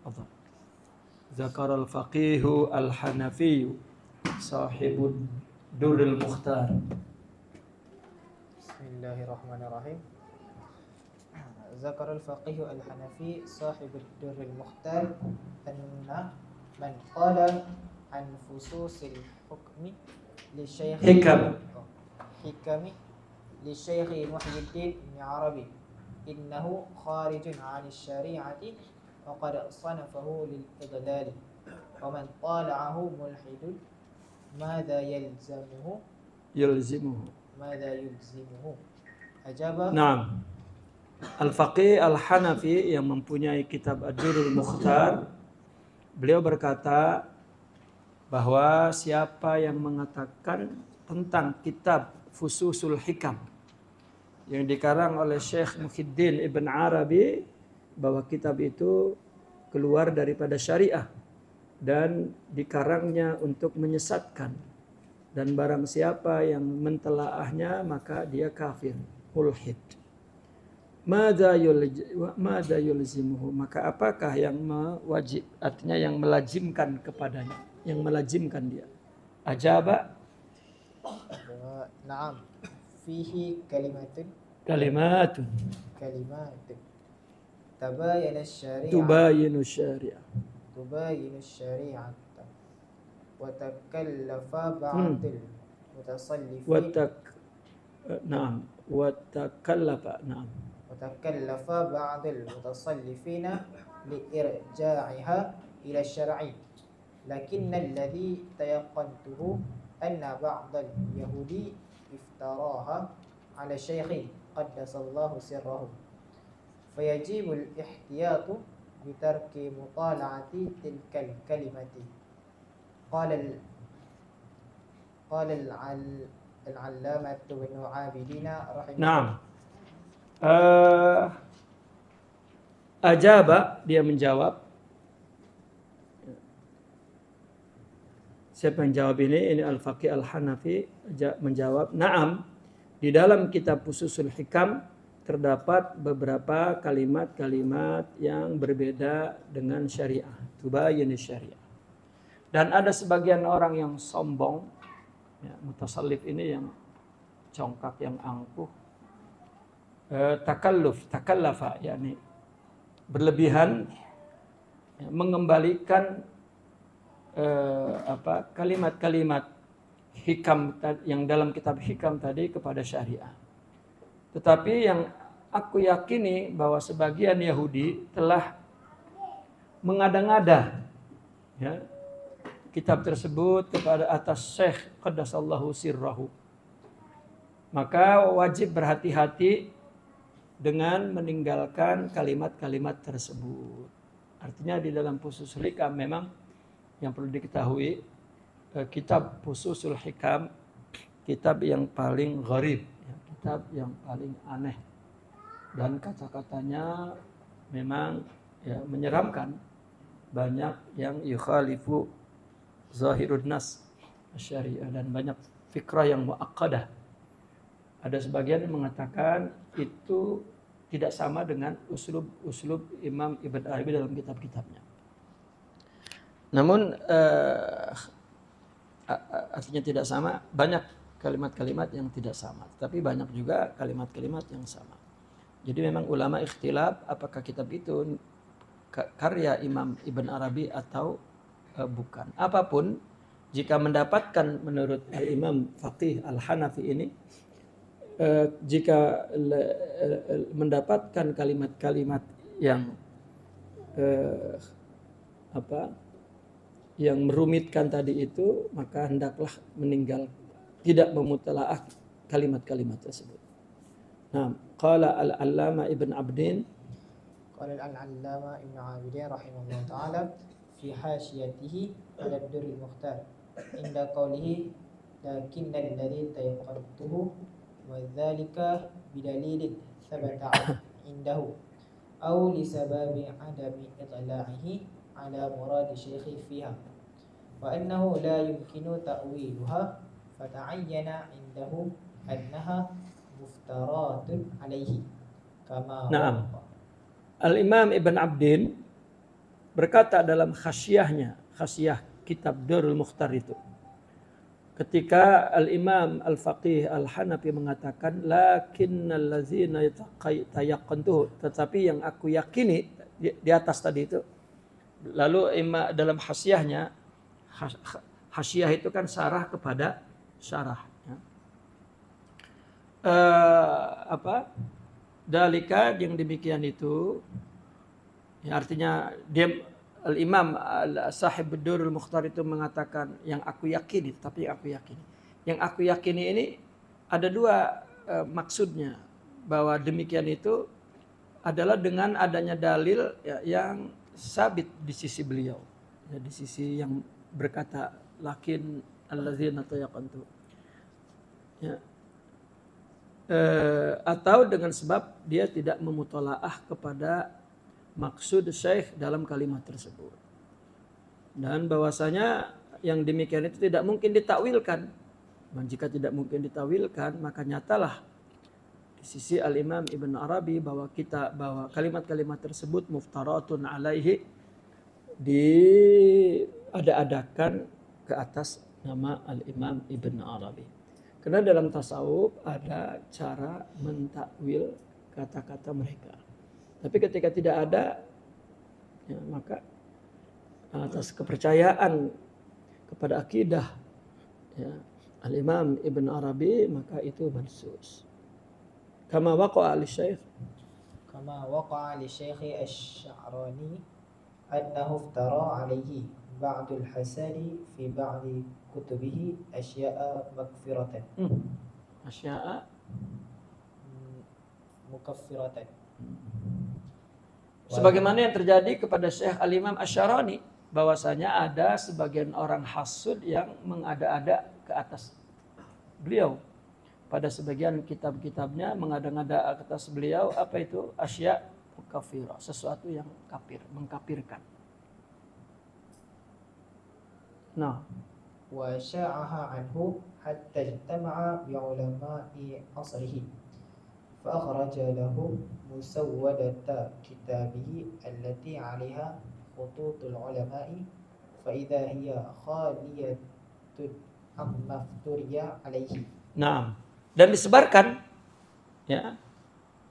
Tafadhal. Zakara al-faqihu al-hanafi sahibud durril mukhtar. Bismillahirrahmanirrahim. Zakara al-faqihu al-hanafi sahibud durril mukhtar anna man qala an fususil hukmi li syekh hikami li syekh Muhyiddin Ibn Arabi innahu kharijun 'an asy-syari'ati wa qad sanafahu lil idlal wa man tala'ahu mulhidun madza yalzimuhu ajaba. Naam. Al-Faqih Al-Hanafi yang mempunyai kitab Ad-Durrul Mukhtar, beliau berkata bahwa siapa yang mengatakan tentang kitab Fususul Hikam yang dikarang oleh Syekh Muhyiddin Ibn Arabi, bahwa kitab itu keluar daripada syariah dan dikarangnya untuk menyesatkan, dan barang siapa yang mentelaahnya maka dia kafir, mulhid. Madza yulzimuhu, maka apakah yang mewajib, artinya yang melazimkan kepadanya, yang melazimkan dia? Ajaba. Naam. Fihi kalimatun tabayana syari'ah wa takallafa ba'dil mutasallifin wa takallafa ba'dil mutasallifina li irja'iha ila syar'i lakinna alladhi tayaqqantuhu anna ba'dal yahudi iftaraha ala syekhi qaddasallahu sirrahu fayajibul ihtiyatu bitarki mutala'ati tilkal kalimati. Qala al-allamah Ibnu Abidin rahimahullah. Naam. Ajaba, dia menjawab. Siapa yang jawab ini? Ini Al-Faqih Al-Hanafi menjawab, "Na'am, di dalam kitab Fususul Hikam terdapat beberapa kalimat-kalimat yang berbeda dengan syariah, tubayyin syariah." Dan ada sebagian orang yang sombong, ya, mutasallif ini yang congkak, yang angkuh, takallafa, yakni berlebihan, ya, mengembalikan kalimat-kalimat hikam yang dalam kitab hikam tadi kepada syariah. Tetapi yang aku yakini bahwa sebagian Yahudi telah mengada-ngada, ya, kitab tersebut kepada atas Syekh Qaddasallahu sirrahu. Maka wajib berhati-hati dengan meninggalkan kalimat-kalimat tersebut. Artinya di dalam Fususul Hikam memang yang perlu diketahui, kitab Fususul Hikam kitab yang paling gharib, ya, kitab yang paling aneh, dan kata-katanya memang, ya, menyeramkan. Banyak yang yukhalifu zahirun nas syariah dan banyak fikrah yang muaqqadah. Ada sebagian yang mengatakan itu tidak sama dengan uslub Imam Ibn Arabi dalam kitab-kitabnya. Namun artinya tidak sama, banyak kalimat-kalimat yang tidak sama, tapi banyak juga kalimat-kalimat yang sama. Jadi memang ulama ikhtilaf apakah kitab itu karya Imam Ibn Arabi atau bukan. Apapun, jika mendapatkan menurut Imam Faqih Al-Hanafi ini, jika mendapatkan kalimat-kalimat yang yang merumitkan tadi itu, maka hendaklah meninggal, tidak memutalaah kalimat-kalimat tersebut. Nah, qala al-allamah Ibn Abdin, qala al-allamah Ibn Abidin rahimahullah ta'ala fi hasyiyatihi ala ad-durril mukhtar inda qawlihi lakinna alladhi tayaqqantuhu wa dzalika bidalilin thabata indahu aw li sababi adami itla'ihi ala murad syekhi fiha wa annahu la yumkinu ta'wiluha fata'ayyana indahu annaha muftaratun alaihi kama. Naam. Al-Imam Ibn Abdin berkata dalam khasyahnya, khasyah kitab Durrul Mukhtar itu. Ketika Al-Imam Al-Faqih Al-Hanafi mengatakan lakinnal ladzina yatayaqqantuhu, tetapi yang aku yakini di atas tadi itu. Lalu dalam khasyahnya, khasyah itu kan syarah kepada syarah. Ya. Dalika yang demikian itu, ya artinya dia Al-Imam Sahib Durrul Mukhtar itu mengatakan yang aku yakini, tapi aku yakini. Yang aku yakini ini ada dua maksudnya, bahwa demikian itu adalah dengan adanya dalil ya, yang sabit di sisi beliau, ya, di sisi yang berkata lakin alladzina tayaqantu, ya. Atau dengan sebab dia tidak memutolaah kepada maksud syekh dalam kalimat tersebut, dan bahwasanya yang demikian itu tidak mungkin ditakwilkan. Dan jika tidak mungkin ditakwilkan, maka nyatalah di sisi Al-Imam Ibn Arabi bahwa kalimat-kalimat tersebut muftaratun alaihi, diada-adakan ke atas nama Al-Imam Ibn Arabi. Karena dalam tasawuf ada cara mentakwil kata-kata mereka. Tapi ketika tidak ada, ya, maka atas kepercayaan kepada akidah, ya, Al-Imam Ibn Arabi, maka itu mansus. Kama waqa'a li Syekh. Kama waqa'a li Syekh Asy-Sya'rani annahu iftara alaihi ba'dul hasani fi ba'di kutubihi asya'a makfiratan. Asya'a mukaffiratan. Sebagaimana yang terjadi kepada Syekh Al-Imam Asy-Sya'rani, bahwasanya ada sebagian orang hasud yang mengada-ada ke atas beliau. Pada sebagian kitab-kitabnya mengada-ngada ke atas beliau, apa itu? Asya' mukaffirah, sesuatu yang kafir, mengkafirkan. Nah, wa sya'aha anhu hatta ijtama'a bi ulama'i asrihi fa akhraja lahu musawwadata kitabihi allati 'alaiha khututul ulama'i fa idza hiya khaliyatun amma fturiya 'alaihi. Nah, dan disebarkan, ya,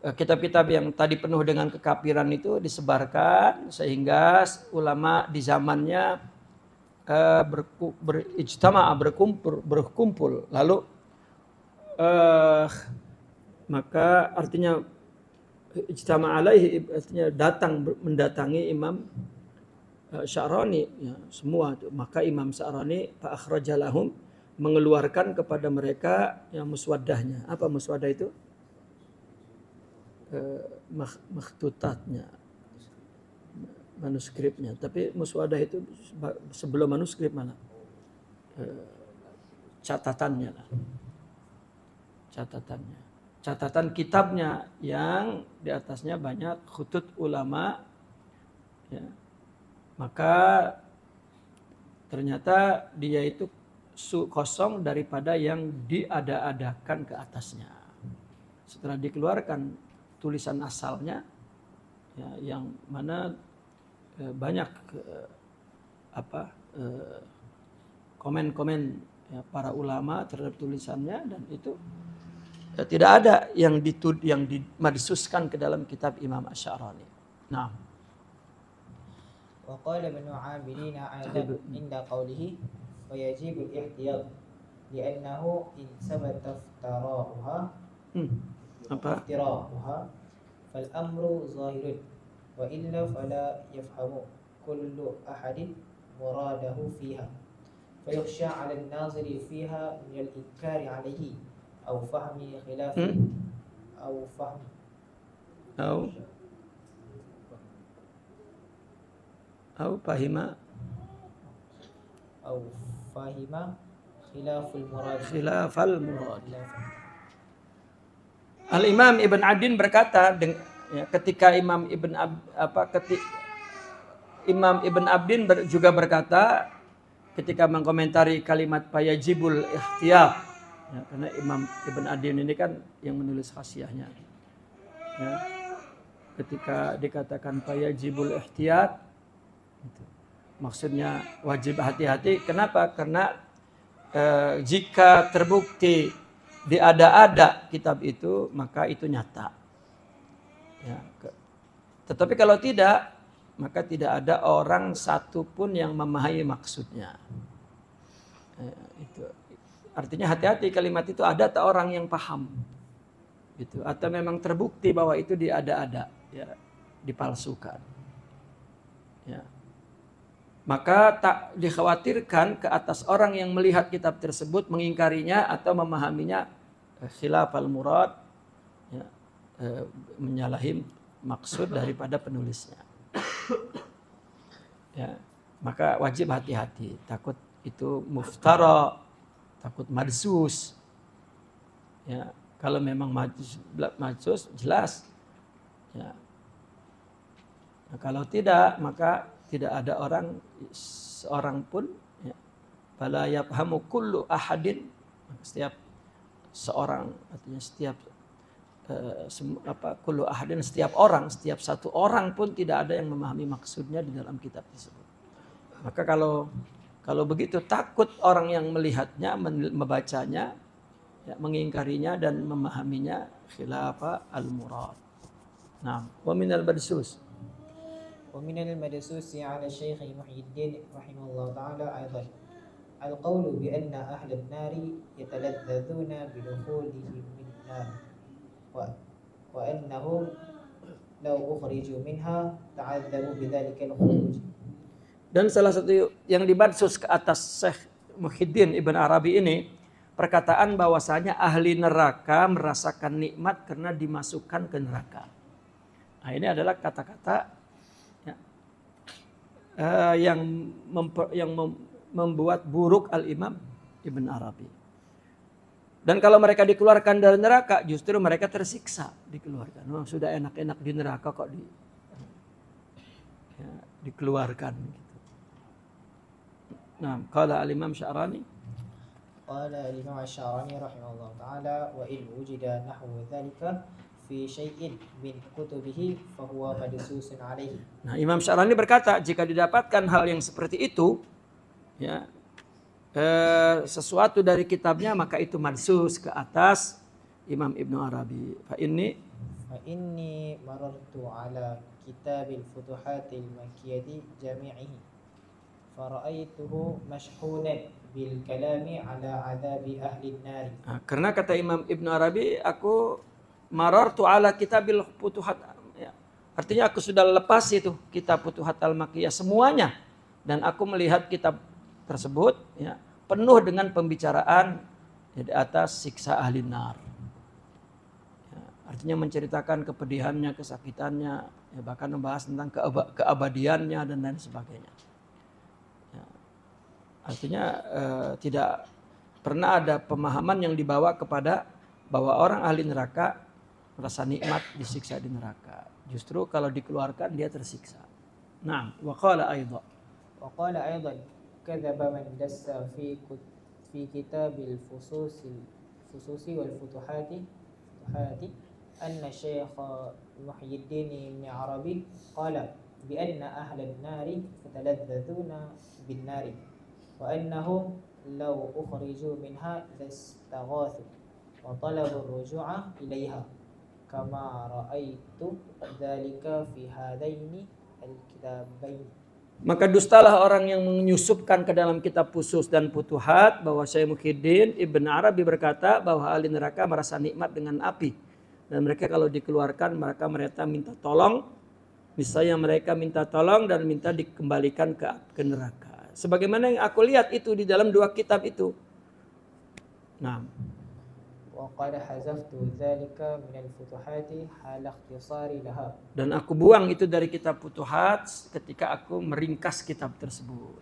kitab-kitab yang tadi penuh dengan kekafiran itu disebarkan sehingga ulama di zamannya berkumpul, lalu maka artinya ijtama alaihi, artinya mendatangi Imam Sya'rani, ya, semua itu. Maka Imam Sya'rani fa akhraja lahum, mengeluarkan kepada mereka yang muswaddahnya. Apa muswaddah itu? Makhtutatnya, manuskripnya. Tapi muswadah itu sebelum manuskrip mana? Catatannya lah. Catatan kitabnya yang di atasnya banyak khutut ulama, ya. Maka ternyata dia itu kosong daripada yang diada-adakan ke atasnya. Setelah dikeluarkan tulisan asalnya, ya, yang mana banyak komen-komen, ya, para ulama terhadap tulisannya, dan itu tidak ada yang dimadsuskan ke dalam kitab Imam Asy-Sya'rani. Nah, wa qala Ibnu Amirin aidan inda qawlihi wa yajibu al-ihtiyat li'annahu in sabata iftira'uha fal amru zahirun wa illa fala yafhamu kullu ahadin muradahu fiha fayukhsha 'ala an-naziri fiha min al-inkari 'alayhi aw fahmi khilafi aw fahima khilafal murad. Al-Imam Ibn Adin berkata, ya, ketika Imam Ibn Abdin juga berkata ketika mengkomentari kalimat fayajibul ikhtiyar, ya, karena Imam Ibn Adin ini kan yang menulis khasyahnya, ya, ketika dikatakan fayajibul ikhtiyar, Maksudnya wajib hati-hati. Kenapa? Karena jika terbukti diada-ada kitab itu, maka itu nyata. Ya, tetapi kalau tidak, maka tidak ada orang satupun yang memahami maksudnya. Itu artinya hati-hati, kalimat itu ada tak orang yang paham, gitu. Atau memang terbukti bahwa itu diada-ada, ya, dipalsukan. Ya. Maka tak dikhawatirkan ke atas orang yang melihat kitab tersebut mengingkarinya atau memahaminya khilaf al-murad, ya, menyalahi maksud daripada penulisnya. Ya, maka wajib hati-hati, takut itu muftara, takut madsus. Ya, kalau memang madsus jelas. Ya. Nah, kalau tidak, maka tidak ada seorang pun, ya, fala yafhamu kullu ahadin, setiap seorang, artinya setiap kullu ahadin, setiap satu orang pun tidak ada yang memahami maksudnya di dalam kitab tersebut. Maka kalau begitu, takut orang yang melihatnya, membacanya, ya, mengingkarinya dan memahaminya khilafa al-murad. Nah, wa minal badsus. ومن المدسوس على الشيخ محي الدين رحمه الله تعالى أيضا القول بأن أهل النار يتلذذون بدخولهم النار وأنهم لو أخرجوا منها تعذبوا بذلك الخروج. Dan salah satu yang dibadsus ke atas Syekh Muhyiddin Ibn Arabi ini, perkataan bahwasanya ahli neraka merasakan nikmat karena dimasukkan ke neraka. Nah, ini adalah kata-kata yang membuat buruk Al-Imam Ibn Arabi. Dan kalau mereka dikeluarkan dari neraka, justru mereka tersiksa dikeluarkan. Oh, sudah enak-enak di neraka kok dikeluarkan. Gitu. Nah, qala Al-Imam Sya'rani. Qala Al-Imam Sya'rani rahimahullah ta'ala wa in wujida nahwu dzalika fi syai'in min kutubihi fa huwa madsusun alaihi. Nah, Imam Sya'rani berkata, jika didapatkan hal yang seperti itu, ya, sesuatu dari kitabnya, maka itu madsus ke atas Imam Ibn Arabi. Fa inni marartu ala kitabil futuhatil makkiyati jami'ihi fara'aituhu mashhunan bil kalami ala adabi ahli an-nar. Nah, karena kata Imam Ibn Arabi, aku marartu ala kitabil futuhat, ya, artinya aku sudah lepas itu kitab Futuhat al-Makkiyah semuanya, dan aku melihat kitab tersebut, ya, penuh dengan pembicaraan, ya, di atas siksa ahli nar, ya, artinya menceritakan kepedihannya, kesakitannya, ya, bahkan membahas tentang keabadiannya dan lain sebagainya, ya, artinya tidak pernah ada pemahaman yang dibawa kepada bahwa orang ahli neraka merasa nikmat disiksa di neraka. Justru kalau dikeluarkan dia tersiksa. Nah, wa qala aidan. Wa qala aidan kadzaba man dassa fi kitabil fususi wal futuhati anna Syekh Muhyiddin Ibn Arabi qala bi anna ahlan nari yataladzadzuna bin nari wa annahum law ukhriju minha lastaghathu wa talabu ar-ruju'a ilaiha kama ra'aitu dzalika fi hadaini al-kitabain. Maka dustalah orang yang menyusupkan ke dalam kitab Fusus dan Futuhat bahwa Syekh Muhyiddin Ibn Arabi berkata bahwa ahli neraka merasa nikmat dengan api, dan mereka kalau dikeluarkan mereka minta tolong, misalnya mereka minta tolong dan minta dikembalikan ke neraka. Sebagaimana yang aku lihat itu di dalam dua kitab itu. Nah, وقد حذفت ذلك من الفتوحات حال اختصاري لها. Dan aku buang itu dari kitab Futuhat ketika aku meringkas kitab tersebut.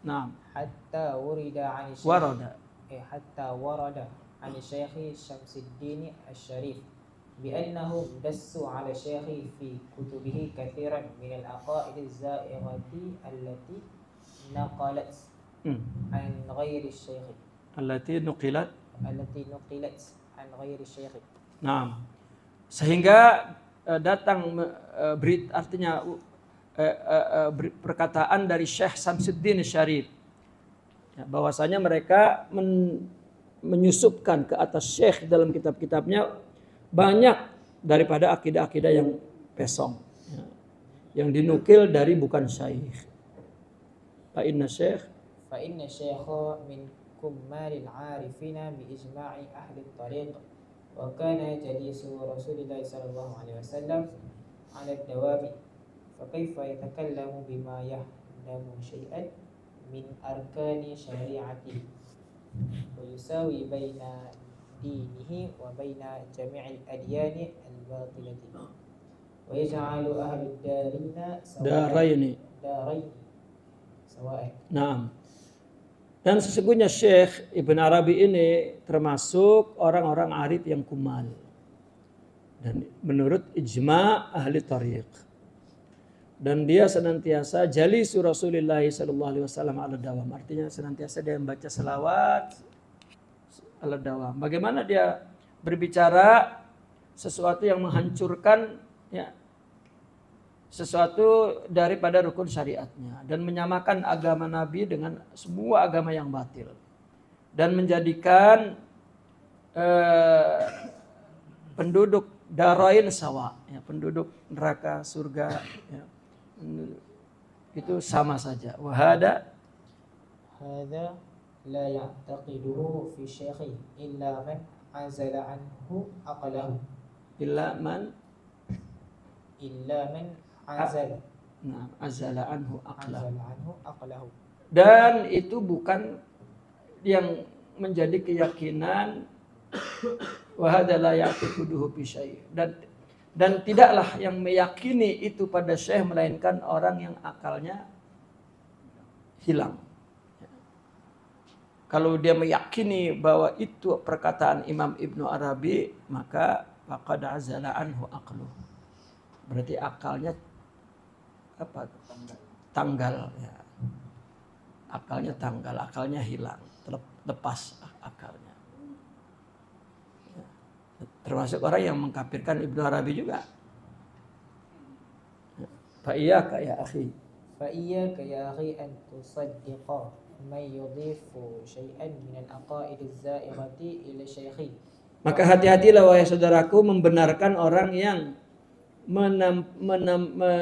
Nah, حتى ورد عن الشيخ شمس الدين الشريف بأنه دسوا على الشيخ في كتبه كثيرا من العقائد الزائغة التي نقلت عن غير الشيخ. التي نقلت an ghairi syekh. Nah, sehingga datang berita, artinya perkataan dari Syekh Samsuddin Syarif. Ya, bahwasanya mereka menyusupkan ke atas Syekh dalam kitab-kitabnya banyak daripada akidah-akidah yang pesong, ya, yang dinukil dari bukan Syekh. Fa inna syekha min kummalil arifina bi ijma'i ahli tariq wa kana jalisu Rasulillah sallallahu alaihi wasallam ala dawami fa kaifa yatakallamu bima yahdamu syai'an min arkani syari'ati wa yusawi baina dinihi wa baina jami'il adyani al-batilati wa yaj'alu ahli daraini sawa'an. Naam. Dan sesungguhnya Syekh Ibn Arabi ini termasuk orang-orang arif yang kumal. Dan menurut ijma' ahli tariq. Dan dia senantiasa jalisu Rasulullah sallallahu alaihi wasallam ala dawam. Artinya senantiasa dia membaca selawat ala dawam. Bagaimana dia berbicara sesuatu yang menghancurkan, ya, sesuatu daripada rukun syariatnya, dan menyamakan agama Nabi dengan semua agama yang batil, dan menjadikan penduduk darain sawa, ya, penduduk neraka surga, ya, itu sama saja. Wahada hadza la ya'taqiduhu fi syekhi illa man azala anhu aqlahu illa man azala anhu aqlahu. Dan itu bukan yang menjadi keyakinan wahada la ya'taqiduhu fi syekhi, dan tidaklah yang meyakini itu pada syekh melainkan orang yang akalnya hilang. Kalau dia meyakini bahwa itu perkataan Imam Ibnu Arabi, maka faqad azala anhu aqlu. Berarti akalnya apa? Tanggal, ya. Akalnya tanggal, akalnya hilang, lepas akalnya. Ya. Termasuk orang yang mengkafirkan Ibnu Arabi juga. Fa iyyaka ya akhi. Fa iyyaka ya akhi an tusaddiqa man yudhifu syai'an min al-aqaid az-za'ighati ila syaikhi. Maka hati-hatilah wahai saudaraku membenarkan orang yang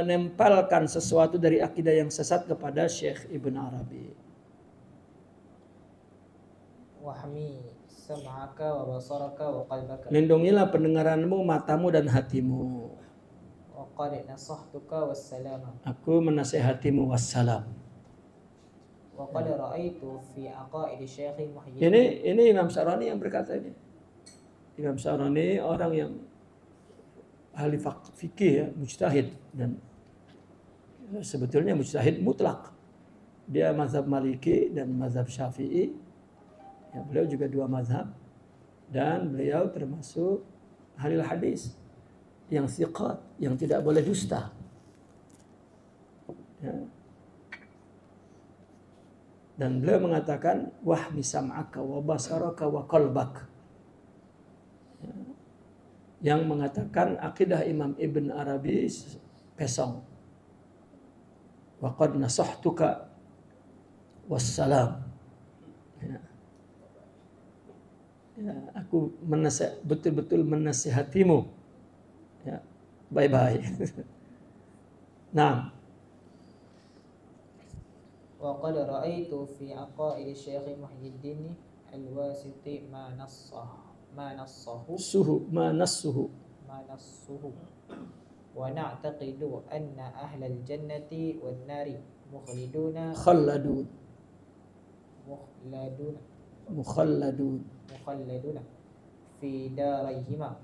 menempelkan sesuatu dari akidah yang sesat kepada Syekh Ibn Arabi. Wahmi sam'aka wa basaraka wa qalbaka. Lindungilah pendengaranmu, matamu dan hatimu. Wa qad nasahtuka wassalama. Aku menasihatimu, wassalam. Wa qad ra'aitu fi aqaid Syekh Muhyiddin. Ini Imam Syarani yang berkata ini. Imam Syarani orang yang ahli fikih, ya, mujtahid, dan sebetulnya mujtahid mutlak. Dia mazhab Maliki dan mazhab Syafi'i. Ya, beliau juga dua mazhab, dan beliau termasuk ahli hadis yang thiqat, yang tidak boleh dusta. Ya. Dan beliau mengatakan wahmi sam'aka wa basaraka wa qalbak. Yang mengatakan akidah Imam Ibn Arabi pesong. Wa qad nasahtuka wassalam. Ya. Ya, aku betul-betul menasihatimu. Ya, bye-bye. Nah. Wa qad ra'aitu fi aqaid Syekh Muhyiddin al-Wasiti ma nassahu wa na'taqidu anna ahlal jannati wan nari mukhalladuna fi darayhima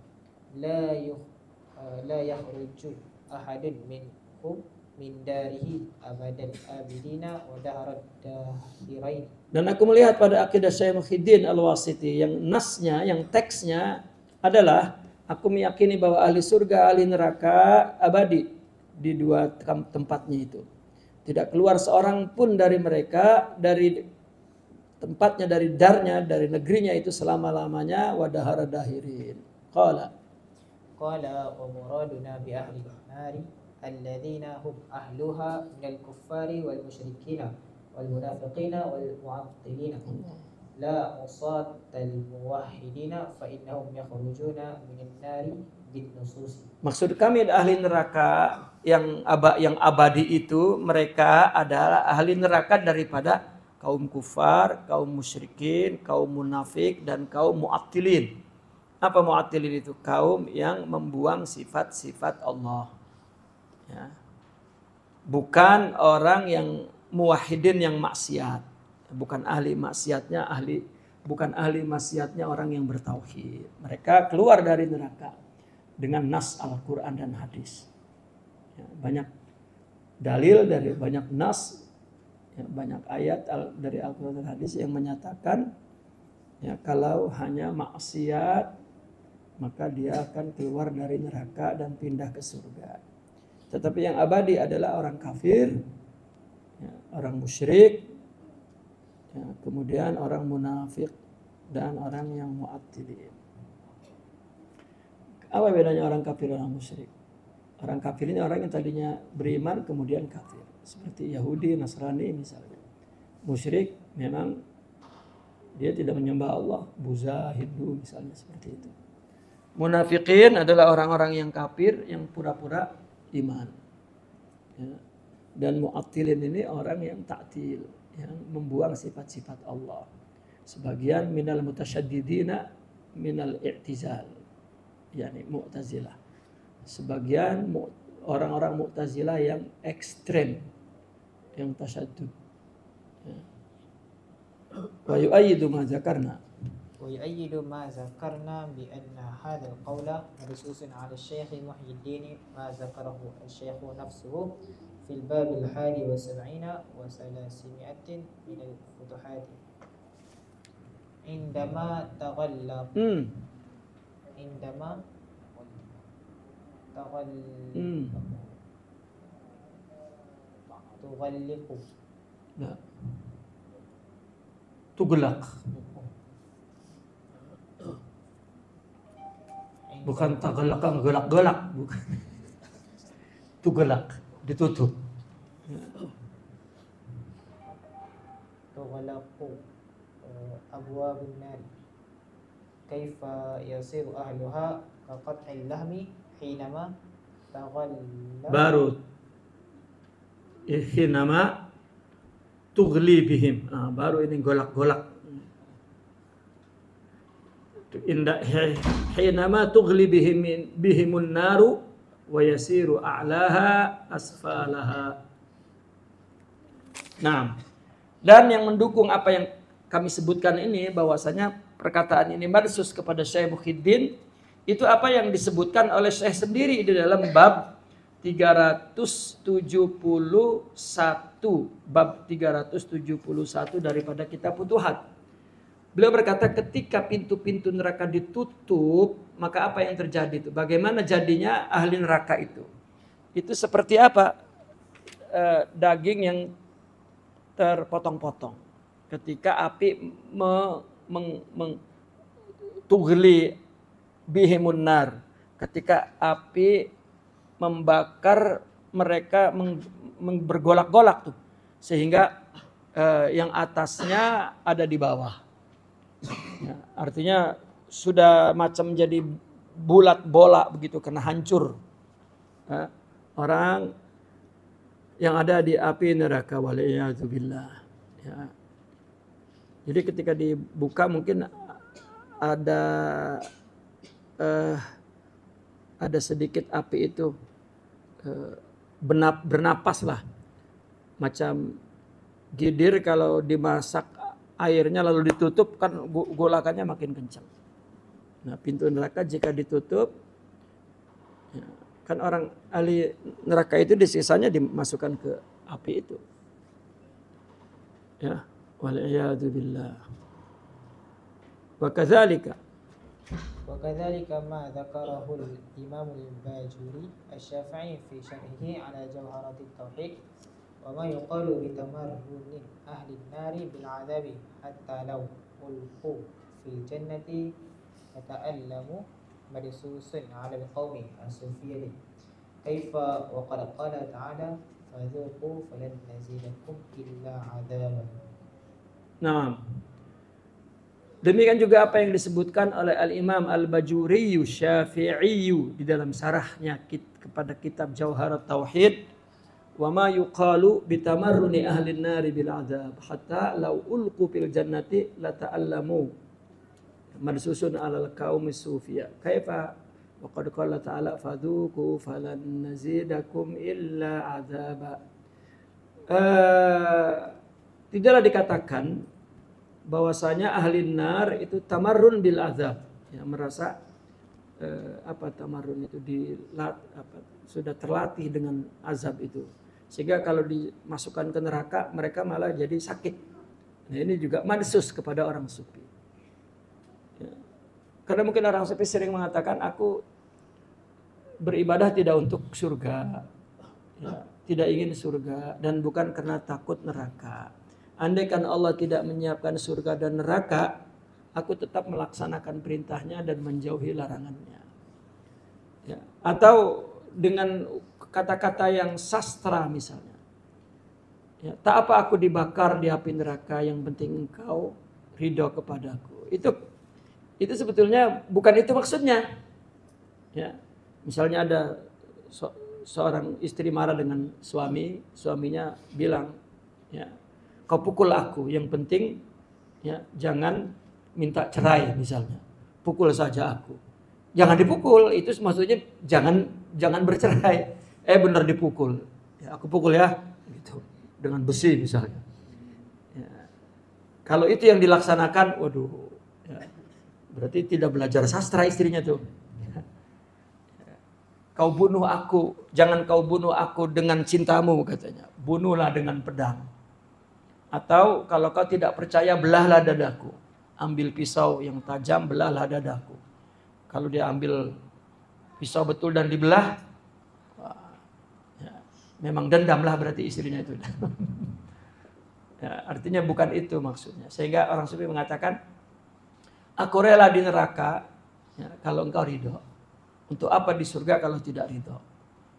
la yakhruju ahadun minhum min darihi abadal abidina wa dahrad dahirain. Dan aku melihat pada akidah Syekh Muhyiddin Al-Wasiti yang nasnya, yang teksnya adalah aku meyakini bahwa ahli surga, ahli neraka abadi di dua tempatnya itu. Tidak keluar seorang pun dari mereka dari tempatnya, dari darnya, dari negerinya itu selama-lamanya wa dahara dahirin. Qala wa muraduna bi ahli nari الذين هم أهلها من الكفار والمشركين والمنافقين والمعطلين لا عصاة الموحدين فإنهم يخرجون من النار بالنصوص. Maksud kami ahli neraka yang abadi itu, mereka adalah ahli neraka daripada kaum kufar, kaum musyrikin, kaum munafik, dan kaum mu'attilin. Apa mu'attilin itu? Kaum yang membuang sifat-sifat Allah. Ya. Bukan orang yang muwahhidin yang maksiat. Bukan ahli maksiatnya, bukan ahli maksiatnya orang yang bertauhid. Mereka keluar dari neraka dengan nas Al-Quran dan hadis. Ya, banyak dalil dari banyak nas, ya, banyak ayat dari Al-Quran dan hadis yang menyatakan, ya, kalau hanya maksiat maka dia akan keluar dari neraka dan pindah ke surga. Tetapi yang abadi adalah orang kafir, ya, orang musyrik, ya, kemudian orang munafik dan orang yang mu'attilin. Apa bedanya orang kafir dan orang musyrik? Orang kafir ini orang yang tadinya beriman kemudian kafir, seperti Yahudi, Nasrani misalnya. Musyrik memang dia tidak menyembah Allah, Buddha, Hindu misalnya, seperti itu. Munafikin adalah orang-orang yang kafir yang pura-pura iman. Ya. Dan mu'attilin ini orang yang ta'til, yang membuang sifat-sifat Allah. Sebagian minal mutasyaddidina minal i'tizal, yakni Mu'tazilah. Sebagian orang-orang Mu'tazilah yang ekstrem, yang tasyaddud. Ya. Wa yu'ayyidu ma zakarna. ويؤيد ما ذكرنا بأن هذا القول مبسوس على الشيخ محي الدين ما ذكره الشيخ نفسه في الباب 71 و300 من الفتوحات عندما تغلق لا تغلق bukan tagelak, gelak-gelak, bukan. Tugelak, ditutup. Tughlaqu abwabun nar. Kaifa yasiru ahluha kaqat'il lahmi hinama taghallaq. Baru hinama tughli bihim. Baru ini golak-golak. Inda hinama tughli bihimun naru wa yasiru a'laha asfalaha. Nah, dan yang mendukung apa yang kami sebutkan ini, bahwasanya perkataan ini marsus kepada Syekh Muhyiddin, itu apa yang disebutkan oleh Syekh sendiri di dalam bab 371, bab 371 daripada kitab Futuhat. Beliau berkata ketika pintu-pintu neraka ditutup, maka apa yang terjadi itu? Bagaimana jadinya ahli neraka itu? Itu seperti apa? Daging yang terpotong-potong. Ketika api tughli bihimun nar. Ketika api membakar mereka, bergolak-golak tuh. Sehingga yang atasnya ada di bawah. Ya, artinya sudah macam jadi bulat bola begitu, kena hancur. Ya, orang yang ada di api neraka, waliyadzubillah. Ya. Jadi ketika dibuka mungkin ada sedikit api itu bernapas lah, macam gidir kalau dimasak airnya lalu ditutup kan golakannya makin kencang. Nah, pintu neraka jika ditutup, ya, kan orang ahli neraka itu disisanya dimasukkan ke api itu. Ya, wal'iyadu billah. Wa kadzalika ما ذكره الإمام الباجوري الشافعي في شرحه على جوهرة التوحيد وما يقال بتمرن أهل النار بالعذاب حتى لو ألقوا في الجنة يتألم مرسوس على القوم الصوفية Kaifa wa qad qala ta'ala fadzuqu falan nazidakum illa 'adzaban. Nah, demikian juga apa yang disebutkan oleh Al-Imam Al-Bajuri Syafi'i di dalam sarahnya kepada kitab Jauharat Tauhid, wa ma yuqalu bitamarruni ahli an-nari bil 'adzab hatta law ulqu fil jannati la ta'allamu madsusun 'alal qaumi sufiyya kaifa wa qad qala ta'ala fadzuqu falan nazidakum illa 'adzaba. Tidaklah dikatakan bahwasanya ahli nar itu tamarrun bil azab, ya, merasa tamarrun itu sudah terlatih dengan azab itu, sehingga kalau dimasukkan ke neraka mereka malah jadi sakit. Nah, ini juga mansus kepada orang sufi, ya. Karena mungkin orang sufi sering mengatakan aku beribadah tidak untuk surga, ya, tidak ingin surga dan bukan karena takut neraka. Andaikan Allah tidak menyiapkan surga dan neraka, aku tetap melaksanakan perintahnya dan menjauhi larangannya. Ya. Atau dengan kata-kata yang sastra misalnya. Ya, tak apa aku dibakar di api neraka, yang penting engkau ridho kepadaku. Itu sebetulnya bukan itu maksudnya. Ya. Misalnya ada seorang istri marah dengan suaminya bilang, ya, kau pukul aku, yang penting, ya, jangan minta cerai misalnya. Pukul saja aku. Jangan dipukul, itu maksudnya jangan bercerai. Benar dipukul. Ya, aku pukul ya, gitu. Dengan besi misalnya. Ya. Kalau itu yang dilaksanakan, waduh, ya, berarti tidak belajar sastra istrinya tuh. Ya. Kau bunuh aku, jangan kau bunuh aku dengan cintamu katanya. Bunuhlah dengan pedang. Atau kalau kau tidak percaya, belahlah dadaku. Ambil pisau yang tajam, belahlah dadaku. Kalau dia ambil pisau betul dan dibelah, ya, memang dendamlah berarti istrinya itu. Ya, artinya bukan itu maksudnya. Sehingga orang sufi mengatakan, aku rela di neraka, ya, kalau engkau ridho. Untuk apa di surga kalau tidak ridho?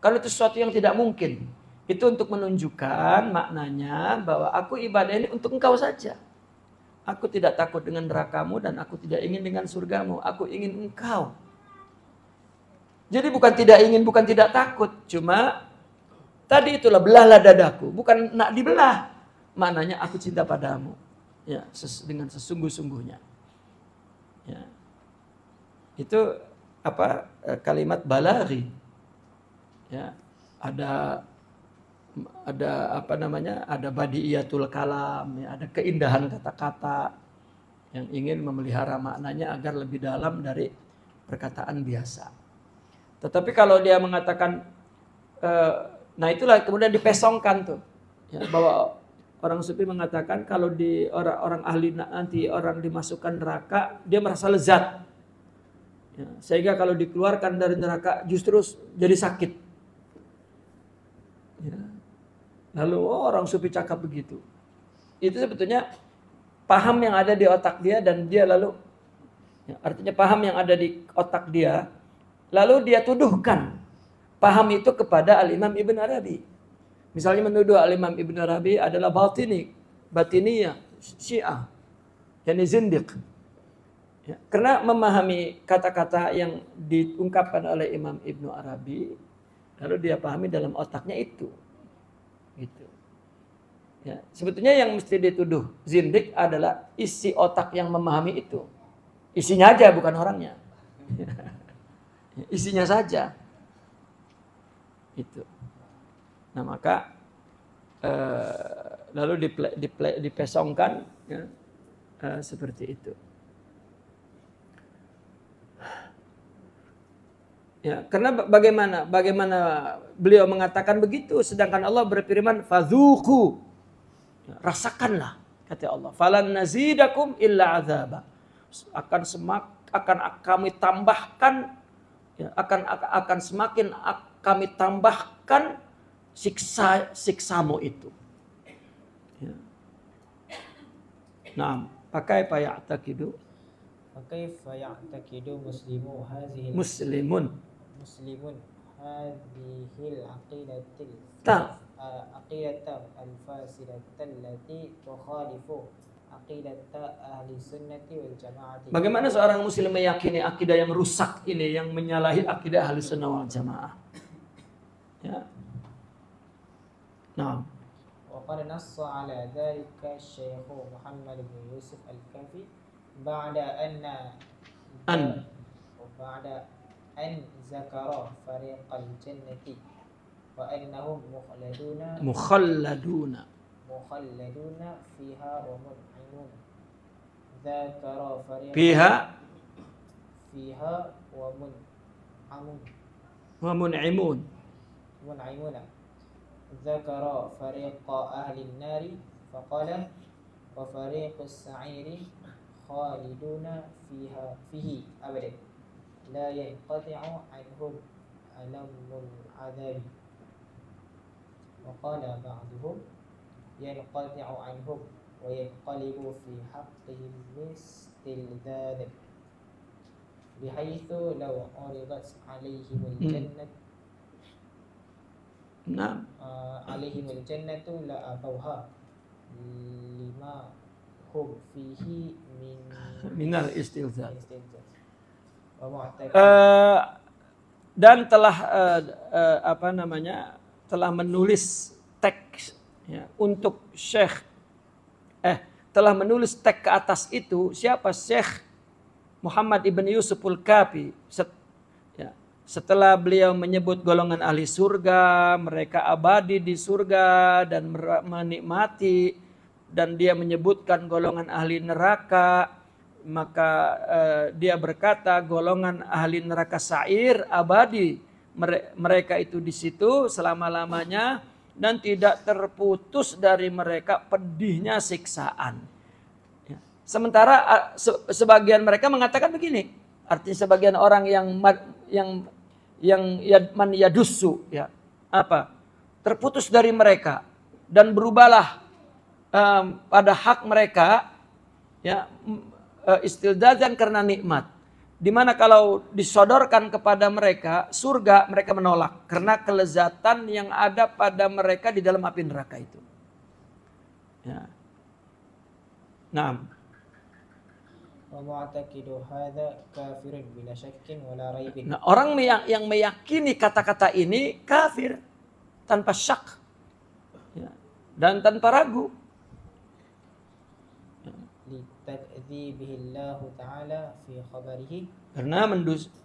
Kalau itu sesuatu yang tidak mungkin. Itu untuk menunjukkan maknanya bahwa aku ibadah ini untuk engkau saja. Aku tidak takut dengan nerakamu dan aku tidak ingin dengan surgamu. Aku ingin engkau. Jadi bukan tidak ingin, bukan tidak takut. Cuma tadi itulah, belahlah dadaku. Bukan nak dibelah. Maknanya aku cinta padamu. Ya, dengan sesungguh-sungguhnya. Ya. Itu kalimat balaghi. Ya, ada badiiyatul kalam, ya, ada keindahan kata-kata yang ingin memelihara maknanya agar lebih dalam dari perkataan biasa. Tetapi kalau dia mengatakan, nah itulah kemudian dipesongkan tuh, ya, bahwa orang sufi mengatakan kalau di orang ahli nanti orang dimasukkan neraka dia merasa lezat, ya, sehingga kalau dikeluarkan dari neraka justru jadi sakit. Ya. Lalu orang sufi cakap begitu. Itu sebetulnya paham yang ada di otak dia dan dia lalu, ya, artinya paham yang ada di otak dia, lalu dia tuduhkan paham itu kepada Al-Imam Ibn Arabi. Misalnya menuduh Al-Imam Ibn Arabi adalah batiniyah, Syiah, yakni zindiq. Ya, karena memahami kata-kata yang diungkapkan oleh Imam Ibn Arabi, lalu dia pahami dalam otaknya itu. Gitu. Ya, sebetulnya yang mesti dituduh zindik adalah isi otak yang memahami itu. Isinya aja, bukan orangnya. Isinya saja. Itu. Nah maka lalu dipesongkan, ya, seperti itu. Ya, karena bagaimana beliau mengatakan begitu, sedangkan Allah berfirman fadzuqu, ya, rasakanlah, kata Allah, falan nazidakum illa adzaba, akan kami tambahkan, ya, akan semakin kami tambahkan siksamu itu. Ya. Nah, pakai ya'taqidu فكيف يعتقد مسلمون hadhil aqidatil Ta. aqidata al-fasidata allati tukhalifu aqidata ahli sunnati wal jamaati. Bagaimana seorang muslim meyakini akidah yang rusak ini, yang menyalahi akidah ahli sunnah wal jamaah? Ya. Nah. وقد نص على ذلك الشيخ محمد بن يوسف الكافي بعد أن ذكر فريق الجنة وأنهم مخلدون فيها ومنعمون ذكر فريق فيها ومنعمون ذكر فريق أهل النار فقال وفريق السعير خالدون فيه أبدا لا ينقطع عنهم ألم العذاب وقال بعضهم ينقطع عنهم وينقلب في حقهم استلذاذا بحيث لو عرضت عليهم الجنة عليهم الجنة لأبوها لما هم فيه من al-istilzaz. Dan telah telah menulis teks ya, untuk Syekh telah menulis teks ke atas itu siapa? Syekh Muhammad ibn Yusuf al-Kafi. Setelah beliau menyebut golongan ahli surga, mereka abadi di surga dan menikmati, dan dia menyebutkan golongan ahli neraka, maka dia berkata golongan ahli neraka sa'ir abadi, mereka itu di situ selama-lamanya dan tidak terputus dari mereka pedihnya siksaan. Sementara sebagian mereka mengatakan begini, artinya sebagian orang yang man yadussu ya terputus dari mereka dan berubahlah pada hak mereka ya istildazan karena nikmat, di mana kalau disodorkan kepada mereka surga mereka menolak karena kelezatan yang ada pada mereka di dalam api neraka itu ya. Nah, nah, orang yang meyakini kata-kata ini kafir tanpa syak ya, dan tanpa ragu. Karena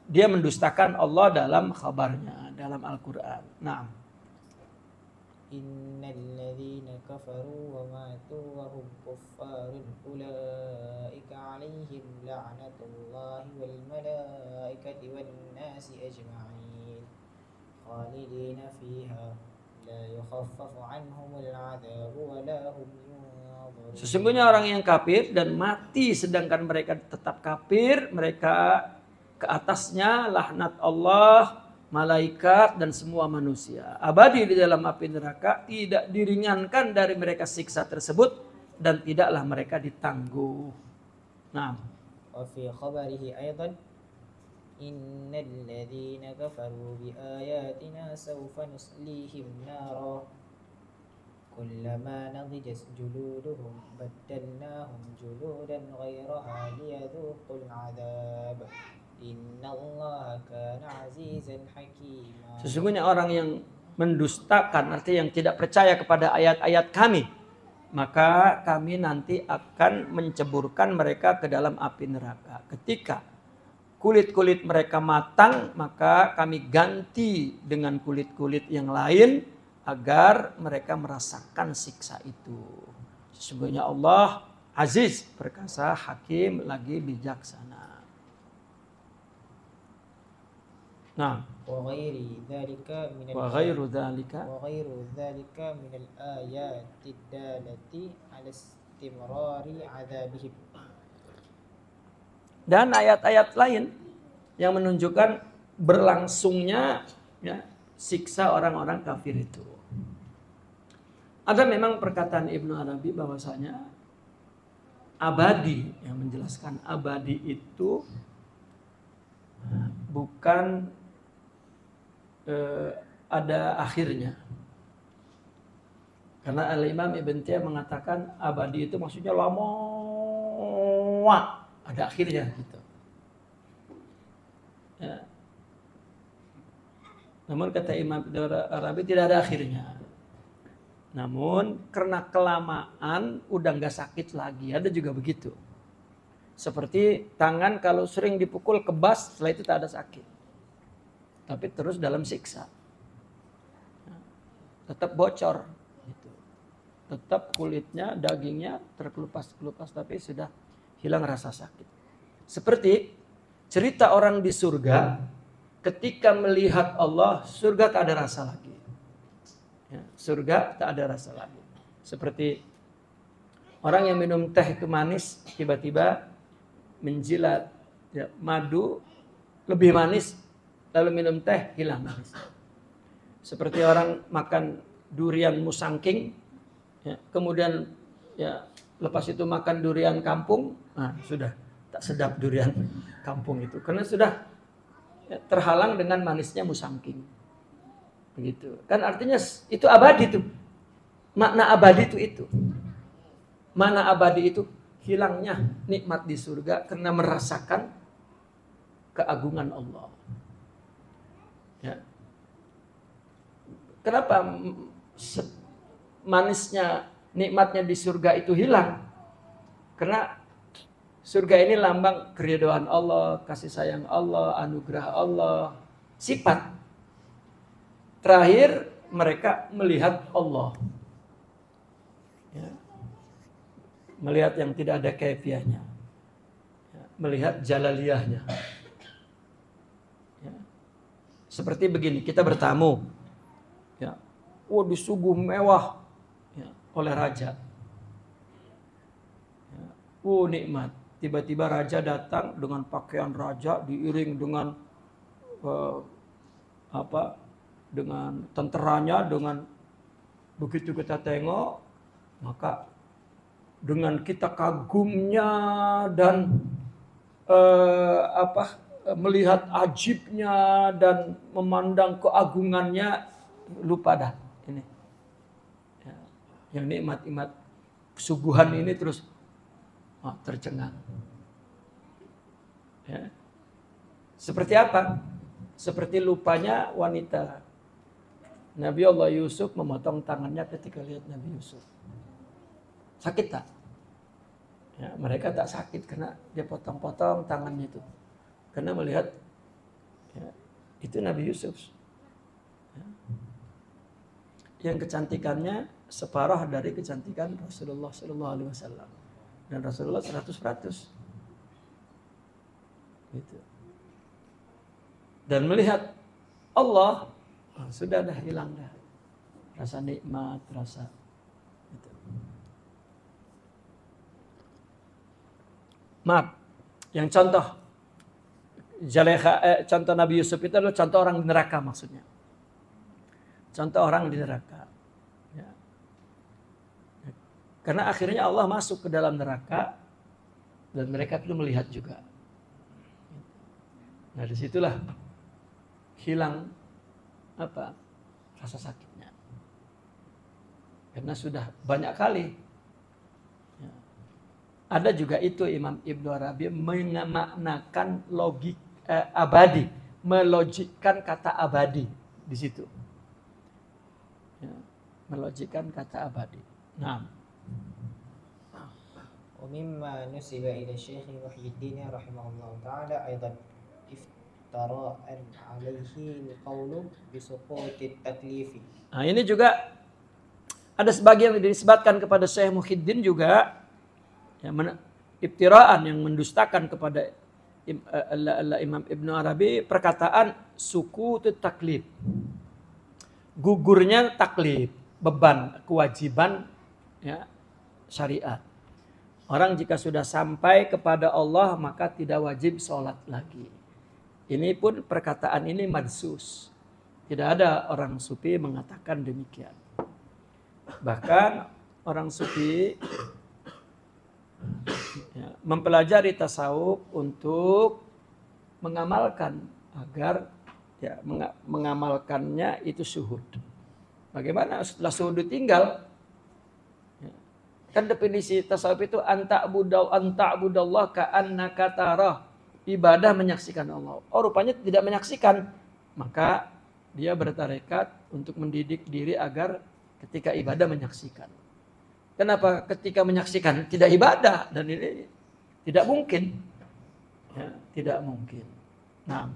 dia mendustakan Allah dalam khabarnya, dalam Al-Quran. Nah. Innal ladzina kafaru wa matu wa hum kuffarun ulaika 'alaihim la'natullahi wal malaikati wan nasi ajma'in khalidina fiha la yukhaffafu 'anhumul 'adzabu wa la hum yunzarun. Sesungguhnya orang yang kafir dan mati sedangkan mereka tetap kafir, mereka ke atasnya laknat Allah, malaikat dan semua manusia, abadi di dalam api neraka, tidak diringankan dari mereka siksa tersebut dan tidaklah mereka ditangguh. Nah, wa fi khabarihi aidan innal ladzina kafaru bi ayatina sawfa nuslihim nara kullama nadijat juluduhum baddalnahum juludan ghayraha liyadhuqul 'adzab. Innallaha kana 'azizan hakima. Sesungguhnya orang yang mendustakan, artinya yang tidak percaya kepada ayat-ayat kami, maka kami nanti akan menceburkan mereka ke dalam api neraka. Ketika kulit-kulit mereka matang, maka kami ganti dengan kulit-kulit yang lain agar mereka merasakan siksa itu. Sesungguhnya Allah Aziz, perkasa, Hakim, lagi bijaksana. Nah, wa ghairu dzalika min al-ayati ad-dallati 'ala istimrari 'adzabihim. Dan ayat-ayat lain yang menunjukkan berlangsungnya ya, siksa orang-orang kafir itu. Ada memang perkataan Ibnu Arabi bahwasanya abadi, yang menjelaskan abadi itu bukan ada akhirnya. Karena Al-Imam Ibn Taimiyah mengatakan abadi itu maksudnya lama, ada akhirnya gitu. Ya. Namun kata Imam Ibn Arabi tidak ada akhirnya. Namun karena kelamaan udah nggak sakit lagi, ada juga begitu. Seperti tangan kalau sering dipukul kebas, setelah itu tak ada sakit. Tapi terus dalam siksa. Tetap bocor. Gitu. Tetap kulitnya, dagingnya terkelupas-kelupas, tapi sudah hilang rasa sakit. Seperti cerita orang di surga, ketika melihat Allah, surga tak ada rasa lagi. Ya, surga tak ada rasa lagi. Seperti orang yang minum teh itu manis, tiba-tiba menjilat ya, madu lebih manis, lalu minum teh hilang manis. Seperti orang makan durian musangking, ya, kemudian ya lepas itu makan durian kampung, nah, sudah tak sedap durian kampung itu, karena sudah ya, terhalang dengan manisnya musangking. Begitu. Kan artinya itu abadi tuh. Makna abadi itu. Mana abadi itu? Hilangnya nikmat di surga karena merasakan keagungan Allah. Ya. Kenapa manisnya nikmatnya di surga itu hilang? Karena surga ini lambang keridhaan Allah, kasih sayang Allah, anugerah Allah, sifat. Terakhir mereka melihat Allah. Ya. Melihat yang tidak ada kaifiahnya. Ya. Melihat jalaliyahnya. Ya. Seperti begini, kita bertamu. Ya. Disuguh mewah ya, oleh raja. Ya. Nikmat. Tiba-tiba raja datang dengan pakaian raja diiring dengan dengan tenteranya, dengan begitu kita tengok, maka dengan kita kagumnya dan melihat ajibnya dan memandang keagungannya, lupa dah ini. Ya, yang nikmat-nikmat suguhan ini terus tercengang. Ya. Seperti apa? Seperti lupanya wanita Nabi Allah Yusuf memotong tangannya ketika lihat Nabi Yusuf. Sakit tak? Ya, mereka tak sakit karena dia potong-potong tangannya itu. Karena melihat ya, itu Nabi Yusuf. Ya. Yang kecantikannya separuh dari kecantikan Rasulullah SAW. Dan Rasulullah 100%. Gitu. Dan melihat Allah, sudah dah hilang dah rasa nikmat, rasa gitu. Maaf, yang contoh contoh Nabi Yusuf itu adalah contoh orang di neraka maksudnya. Contoh orang di neraka. Ya. Karena akhirnya Allah masuk ke dalam neraka dan mereka itu melihat juga. Nah disitulah hilang rasa sakitnya. Karena sudah banyak kali. Ya. Ada juga itu Imam Ibn Arabi memaknakan logik abadi, melogikkan kata abadi di situ. Ya. Melogikkan kata abadi. Nah. ومما نسب إلى الشيخ محي الدين رحمه الله تعالى أيضا افتراء عليه القول بسقوط التكليف. Nah ini juga ada sebagian yang dinisbatkan kepada Syekh Muhyiddin juga ya, iftiraan yang mendustakan kepada Imam Ibn Arabi perkataan sukutut taklif, gugurnya taklif, beban kewajiban ya, syariat. Orang jika sudah sampai kepada Allah maka tidak wajib sholat lagi. Ini pun perkataan ini madsus. Tidak ada orang sufi mengatakan demikian. Bahkan orang sufi ya, mempelajari tasawuf untuk mengamalkan agar ya, mengamalkannya itu syuhud. Bagaimana setelah syuhud tinggal? Ya. Kan definisi tasawuf itu anta'budallah ka'annaka tarah. Ibadah menyaksikan Allah. Oh, rupanya tidak menyaksikan. Maka dia bertarekat untuk mendidik diri agar ketika ibadah menyaksikan. Kenapa ketika menyaksikan tidak ibadah? Dan ini tidak mungkin. Ya, tidak mungkin. Nah.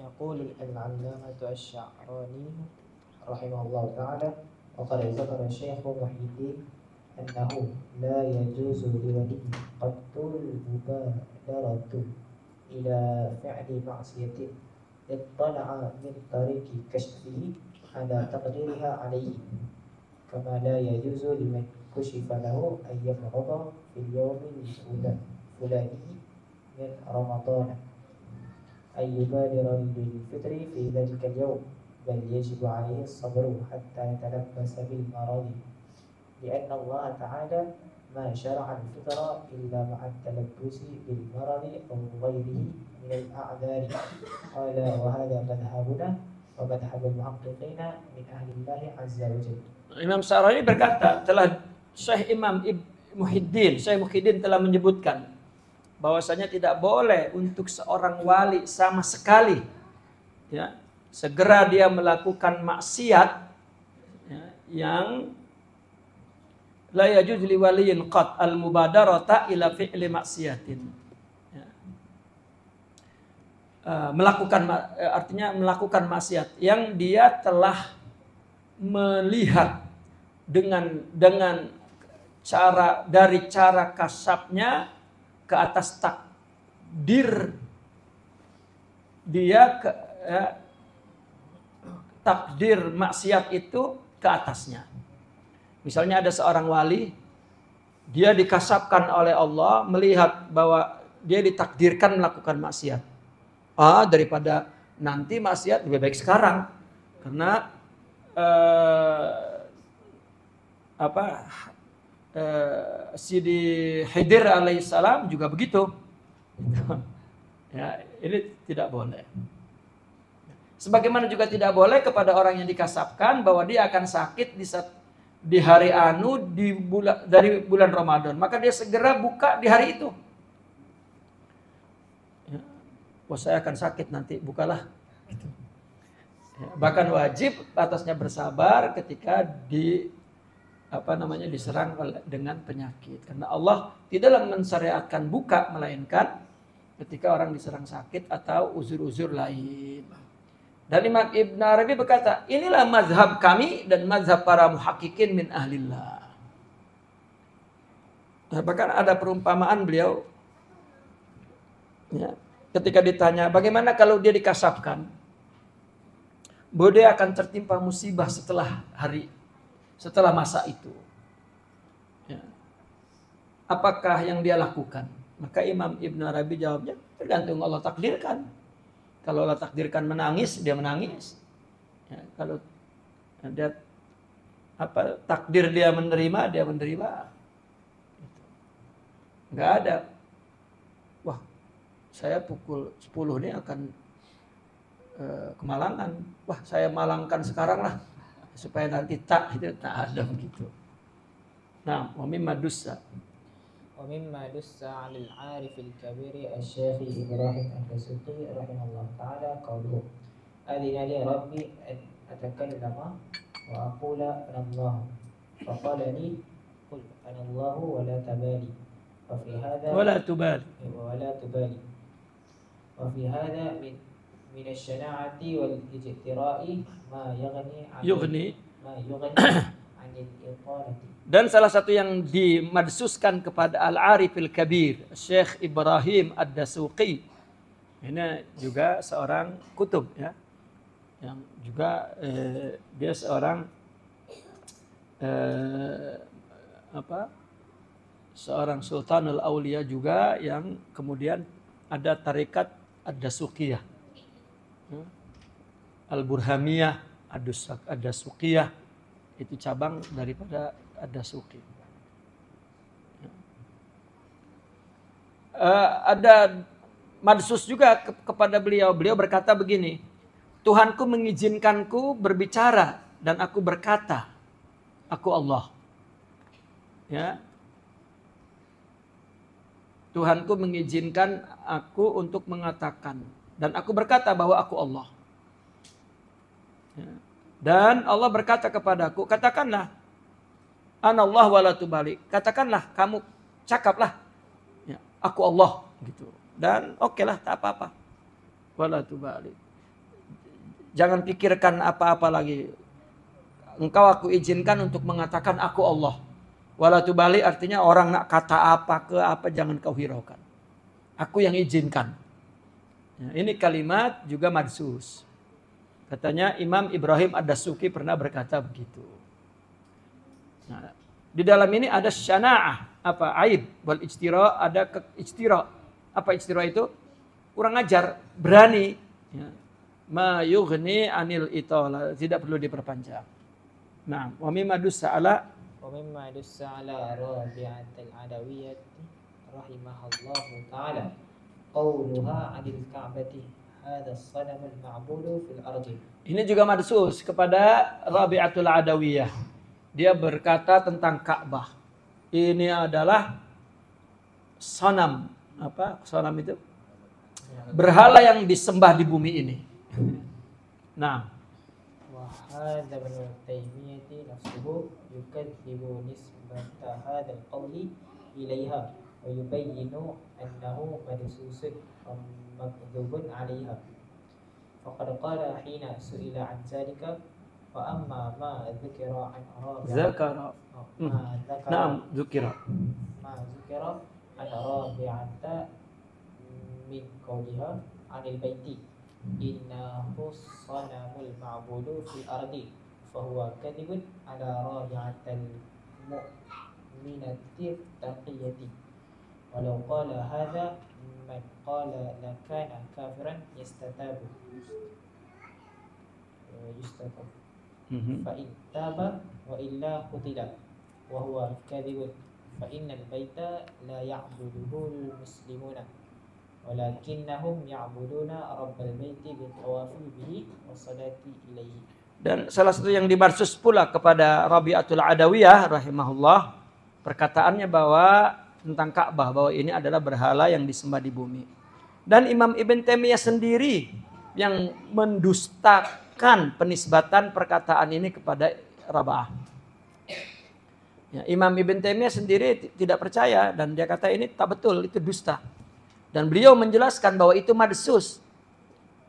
يقول العلامة الشعراني رحمه الله تعالى وقد ذكر الشيخ محي الدين أنه لا يجوز لولي قط المبادرة إلى فعل معصية اطلع من طريق كشفه على تقديرها عليه كما لا يجوز لمن كشف له أن يفرض في اليوم الفلاني من رمضان أن يبادر للفطر في ذلك اليوم بل يجب عليه الصبر حتى يتلبس بالمرض لأن الله تعالى ما شرع الفطر إلا مع التلبس بالمرض أو غيره من الأعذار قال وهذا مذهبنا ومذهب المحققين من أهل الله عز وجل. Imam Syarani berkata, Syekh Muhyiddin telah menyebutkan bahwasanya tidak boleh untuk seorang wali sama sekali ya, segera dia melakukan maksiat ya, yang la yajuz li waliyin qat al mubadarata ila fi'li maksiatin ya. Artinya melakukan maksiat yang dia telah melihat dengan dari cara kasabnya ke atas takdir dia takdir maksiat itu ke atasnya. Misalnya ada seorang wali, dia dikasabkan oleh Allah melihat bahwa dia ditakdirkan melakukan maksiat. Daripada nanti maksiat lebih baik sekarang, karena Sidi Khidir alaihissalam juga begitu. Ya, ini tidak boleh. Sebagaimana juga tidak boleh kepada orang yang dikasabkan bahwa dia akan sakit di hari dari bulan Ramadan, maka dia segera buka di hari itu. Ya, saya akan sakit nanti, bukalah. Ya, bahkan wajib atasnya bersabar ketika diserang dengan penyakit, karena Allah tidaklah mensyariatkan buka melainkan ketika orang diserang sakit atau uzur-uzur lain. Dan Imam Ibn Arabi berkata, inilah mazhab kami dan mazhab para muhaqqiqin min ahlillah. Bahkan ada perumpamaan beliau ya, ketika ditanya bagaimana kalau dia dikasabkan bahwa dia akan tertimpa musibah setelah masa itu. Ya. Apakah yang dia lakukan? Maka Imam Ibn Arabi jawabnya, tergantung Allah takdirkan. Kalau Allah takdirkan menangis, dia menangis. Ya, kalau dia takdir dia menerima, dia menerima. Enggak ada. Wah, saya pukul 10 ini akan kemalangan. Wah, saya malangkan sekarang lah. Supaya nanti tak ada begitu. Nah, wa mimma dussa على العارف الكبير الشيخ إبراهيم الدسوقي رحمه الله تعالى قوله أذن لي ربي أن أتكلم وأقول أنا الله فقال لي قل أنا الله ولا تبالي ولا تبالي وفي هذا من الشناعة والاجتراء ما يغني عن الإطالة. Dan salah satu yang dimadsuskan kepada Al-Arifil Kabir, Syekh Ibrahim Ad-Dasuqi. Ini juga seorang kutub ya. Yang juga dia seorang seorang Sultanul Aulia juga yang kemudian ada tarekat Ad-Dasuqiyah. Al-Burhamiyah Ad-Dasuqiyah itu cabang daripada Ad-Dasuqi. Ada madsus juga kepada beliau. Beliau berkata begini, Tuhanku mengizinkanku berbicara dan aku berkata, aku Allah. Ya. Tuhanku mengizinkan aku untuk mengatakan dan aku berkata bahwa aku Allah. Ya. Dan Allah berkata kepadaku, katakanlah, Anallah wa la tubali. Katakanlah, kamu cakaplah, ya, aku Allah gitu. Dan oke lah, tak apa-apa. Wa la tubali. Jangan pikirkan apa-apa lagi. Engkau aku izinkan untuk mengatakan aku Allah. Wala tubali artinya orang nak kata apa ke apa jangan kau hiraukan. Aku yang izinkan. Ya, ini kalimat juga madsus. Katanya Imam Ibrahim Ad-Dasuki pernah berkata begitu. Nah, di dalam ini ada syana'ah, apa aib, wal ijtira, ada ijtira. Apa ijtira itu? Kurang ajar, berani. Ya. Ma yughni anil itala, tidak perlu diperpanjang. Nah, wa mimma dussa ala ومما دس على رابعة العدوية رحمه الله تعالى قولها عن الكعبة هذا الصنم المعبود في الأرض. Ini juga madsus kepada Rabi'atul Adawiyah. Dia berkata tentang Ka'bah. Ini adalah sanam. Apa? Sanam itu? Berhala yang disembah di bumi ini. Nah. وهذا ابن تيمية نفسه يكذب نسبة هذا القول إليها ويبين أنه مدسوس ومكذوب عليها فقد قال حين سئل عن ذلك وأما ما ذكر عن رابعة ما ذكر عن رابعة من قولها عن البيت إنه الصنم المعبود في الأرض فهو كذب على رابعة المؤمنة التقية ولو قال هذا من قال لكان كافرا يستتاب فإن تاب وإلا قتل وهو كذب فإن البيت لا يعبده المسلمون ولكنهم يعبدون رب البيت بالطواف به والصلاة إليه. Dan salah satu yang dimarsus pula kepada Rabi'atul Adawiyah rahimahullah, perkataannya bahwa tentang Ka'bah, bahwa ini adalah berhala yang disembah di bumi. Dan Imam Ibn Taimiyah sendiri yang mendustakan penisbatan perkataan ini kepada Rabi'ah. Ya, Imam Ibn Taimiyah sendiri tidak percaya dan dia kata ini tak betul, itu dusta. Dan beliau menjelaskan bahwa itu madsus.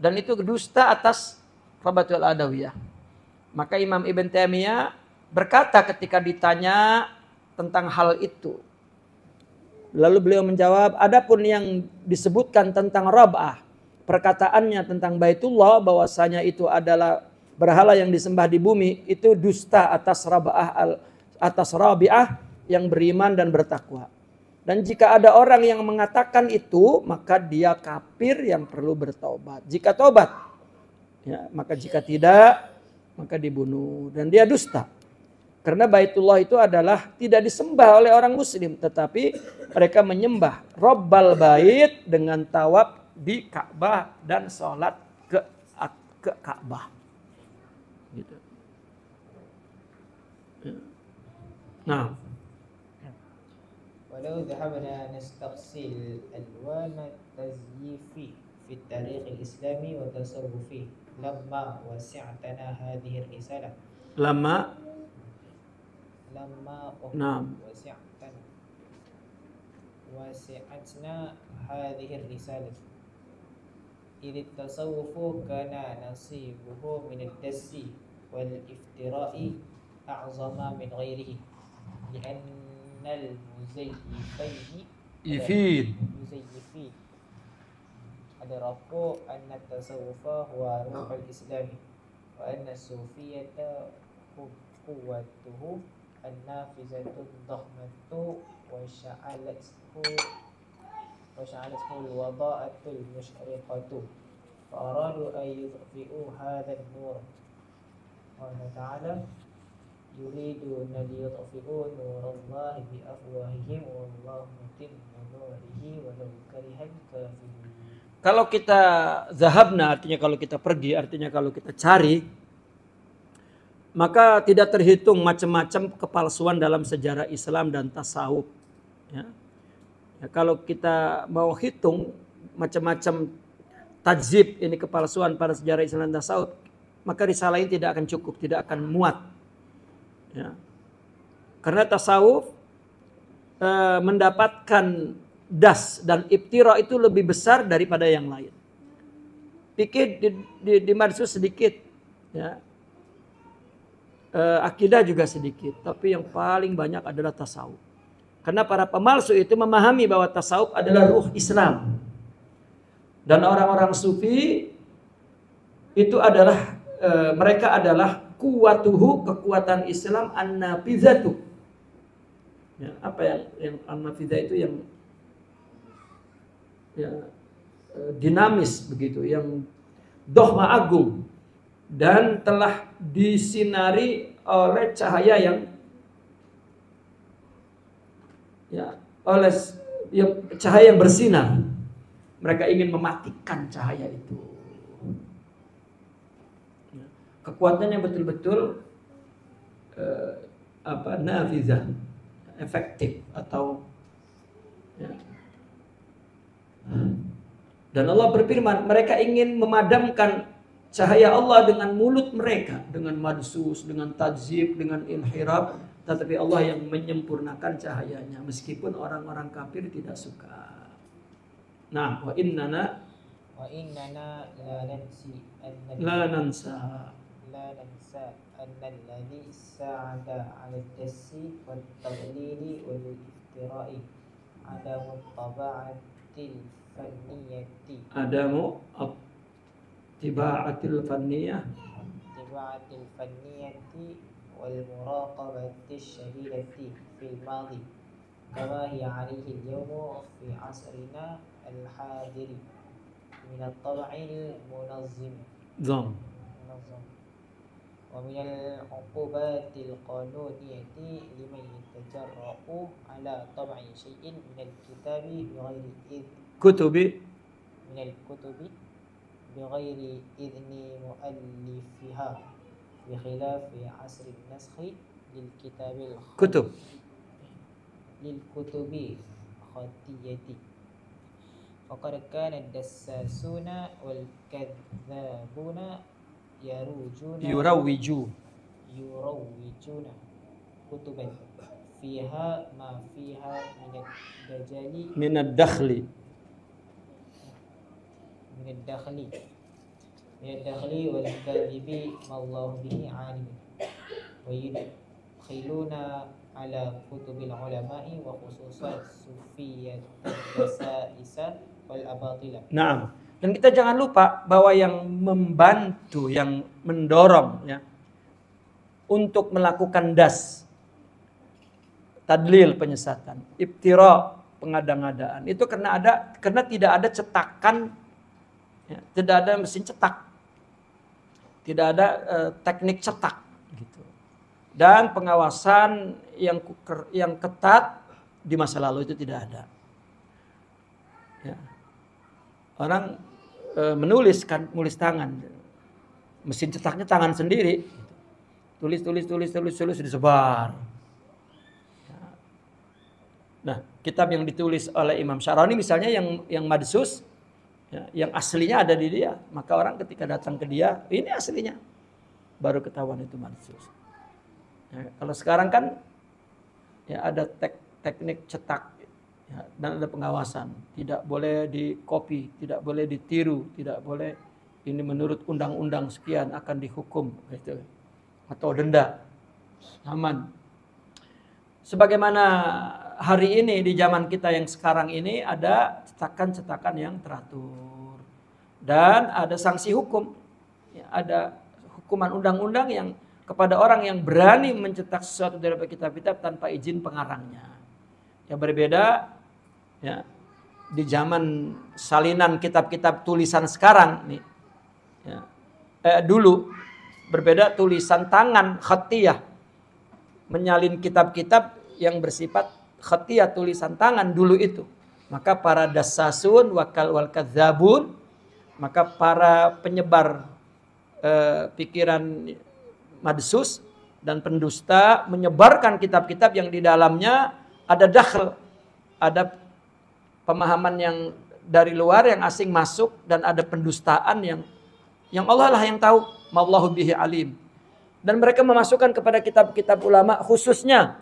Dan itu dusta atas Rabi'atul Adawiyah. Maka Imam Ibn Taimiyah berkata ketika ditanya tentang hal itu. Lalu beliau menjawab, adapun yang disebutkan tentang Rabi'ah, perkataannya tentang Baitullah bahwasanya itu adalah berhala yang disembah di bumi, itu dusta atas Rabi'ah yang beriman dan bertakwa. Dan jika ada orang yang mengatakan itu, maka dia kafir yang perlu bertaubat. Jika taubat, ya, maka jika tidak, maka dibunuh. Dan dia dusta. Karena Baitullah itu adalah tidak disembah oleh orang muslim. Tetapi mereka menyembah Rabbal Bait dengan tawaf di Ka'bah dan sholat ke Ka'bah. Gitu. Nah. ولو ذهبنا نستقصي ألوان التزييف في التاريخ الإسلامي وتصوفه لما وسعتنا هذه الرسالة وسعتنا هذه الرسالة إذ التصوف كان نصيبه من الدس والافتراء أعظم من غيره لأن المزيفين أدركوا أن التصوف هو روح الإسلام وأن الصوفية قوته النافذة الضخمة وشعلته الوضاءة المشرقة فأرادوا أن يطفئوا هذا النور. قال تعالى يريدون ليطفئوا نور الله بأفواههم والله متم نوره ولو كره الكافرون. kalau kita zahabna, artinya kalau kita pergi, artinya kalau kita cari, maka tidak terhitung macam-macam kepalsuan dalam sejarah Islam dan tasawuf. Ya. Ya, kalau kita mau hitung macam-macam takzib ini kepalsuan pada sejarah Islam dan tasawuf, maka risalah ini tidak akan cukup, tidak akan muat. Ya. Karena tasawuf mendapatkan das dan ibtira itu lebih besar daripada yang lain. Pikir di madsus sedikit, ya. Akidah juga sedikit, tapi yang paling banyak adalah tasawuf. Karena para pemalsu itu memahami bahwa tasawuf adalah ruh Islam. Dan orang-orang sufi itu adalah mereka adalah kuwatuhu, kekuatan Islam, an-nafizatu. Ya, apa yang an-nafizah itu yang ya, dinamis begitu, yang dohma agung dan telah disinari oleh cahaya yang ya, oleh cahaya yang bersinar. Mereka ingin mematikan cahaya itu. Ya, kekuatannya betul-betul nafizah, efektif atau ya. Dan Allah berfirman, mereka ingin memadamkan cahaya Allah dengan mulut mereka, dengan madsus, dengan tajzib, dengan inhirab, tetapi Allah yang menyempurnakan cahayanya meskipun orang-orang kafir tidak suka. Nah, wa innana la nansa annalladhi sa'ada 'ala ad-dassi wat-tadlili wal-iftira'i adamu taba'atil fanniyati adamu tiba'atil fanniyah wal muraqabati syadidati fil madi kama hiya 'alaihi al-yawma fi 'asrina al-hadiri min at-tab'il munazzim ومن العقوبات القانونية لمن يتجرأ على طبع شيء من الكتاب بغير بغير إذن مؤلفها بخلاف عصر النسخ للكتب خطية فقد كان الدساسون والكذابون يروجون كتبا فيها ما فيها من الدخل والكذب ما الله به عالم ويدخلون على كتب العلماء وخصوصا الصوفية الدسائس والأباطلة. Nah, dan kita jangan lupa bahwa yang membantu, yang mendorong ya, untuk melakukan das, tadlil penyesatan, ibtira pengada-ngadaan, itu karena tidak ada cetakan, ya, tidak ada mesin cetak, tidak ada teknik cetak, gitu. Dan pengawasan yang ketat di masa lalu itu tidak ada. Ya. Orang menulis tangan, mesin cetaknya tangan sendiri, tulis disebar. Nah, kitab yang ditulis oleh Imam Syarani misalnya yang madsus, ya, yang aslinya ada di dia, maka orang ketika datang ke dia, ini aslinya, baru ketahuan itu madsus. Ya, kalau sekarang kan ya ada teknik cetak. Ya, dan ada pengawasan, tidak boleh dikopi, tidak boleh ditiru, tidak boleh ini menurut undang-undang sekian akan dihukum gitu, atau denda, aman. Sebagaimana hari ini di zaman kita yang sekarang ini ada cetakan-cetakan yang teratur dan ada sanksi hukum, ya, ada hukuman undang-undang yang kepada orang yang berani mencetak sesuatu dari kitab-kitab tanpa izin pengarangnya. Yang berbeda ya di zaman salinan kitab-kitab tulisan sekarang nih, ya, dulu berbeda tulisan tangan khatiyah, menyalin kitab-kitab yang bersifat khatiyah tulisan tangan dulu itu Maka para dassasun wal kadzabun, maka para penyebar pikiran madsus dan pendusta menyebarkan kitab-kitab yang di dalamnya ada dakhl, ada pemahaman yang dari luar yang asing masuk, dan ada pendustaan yang Allah lah yang tahu, mallahu bihi alim. Dan mereka memasukkan kepada kitab-kitab ulama khususnya,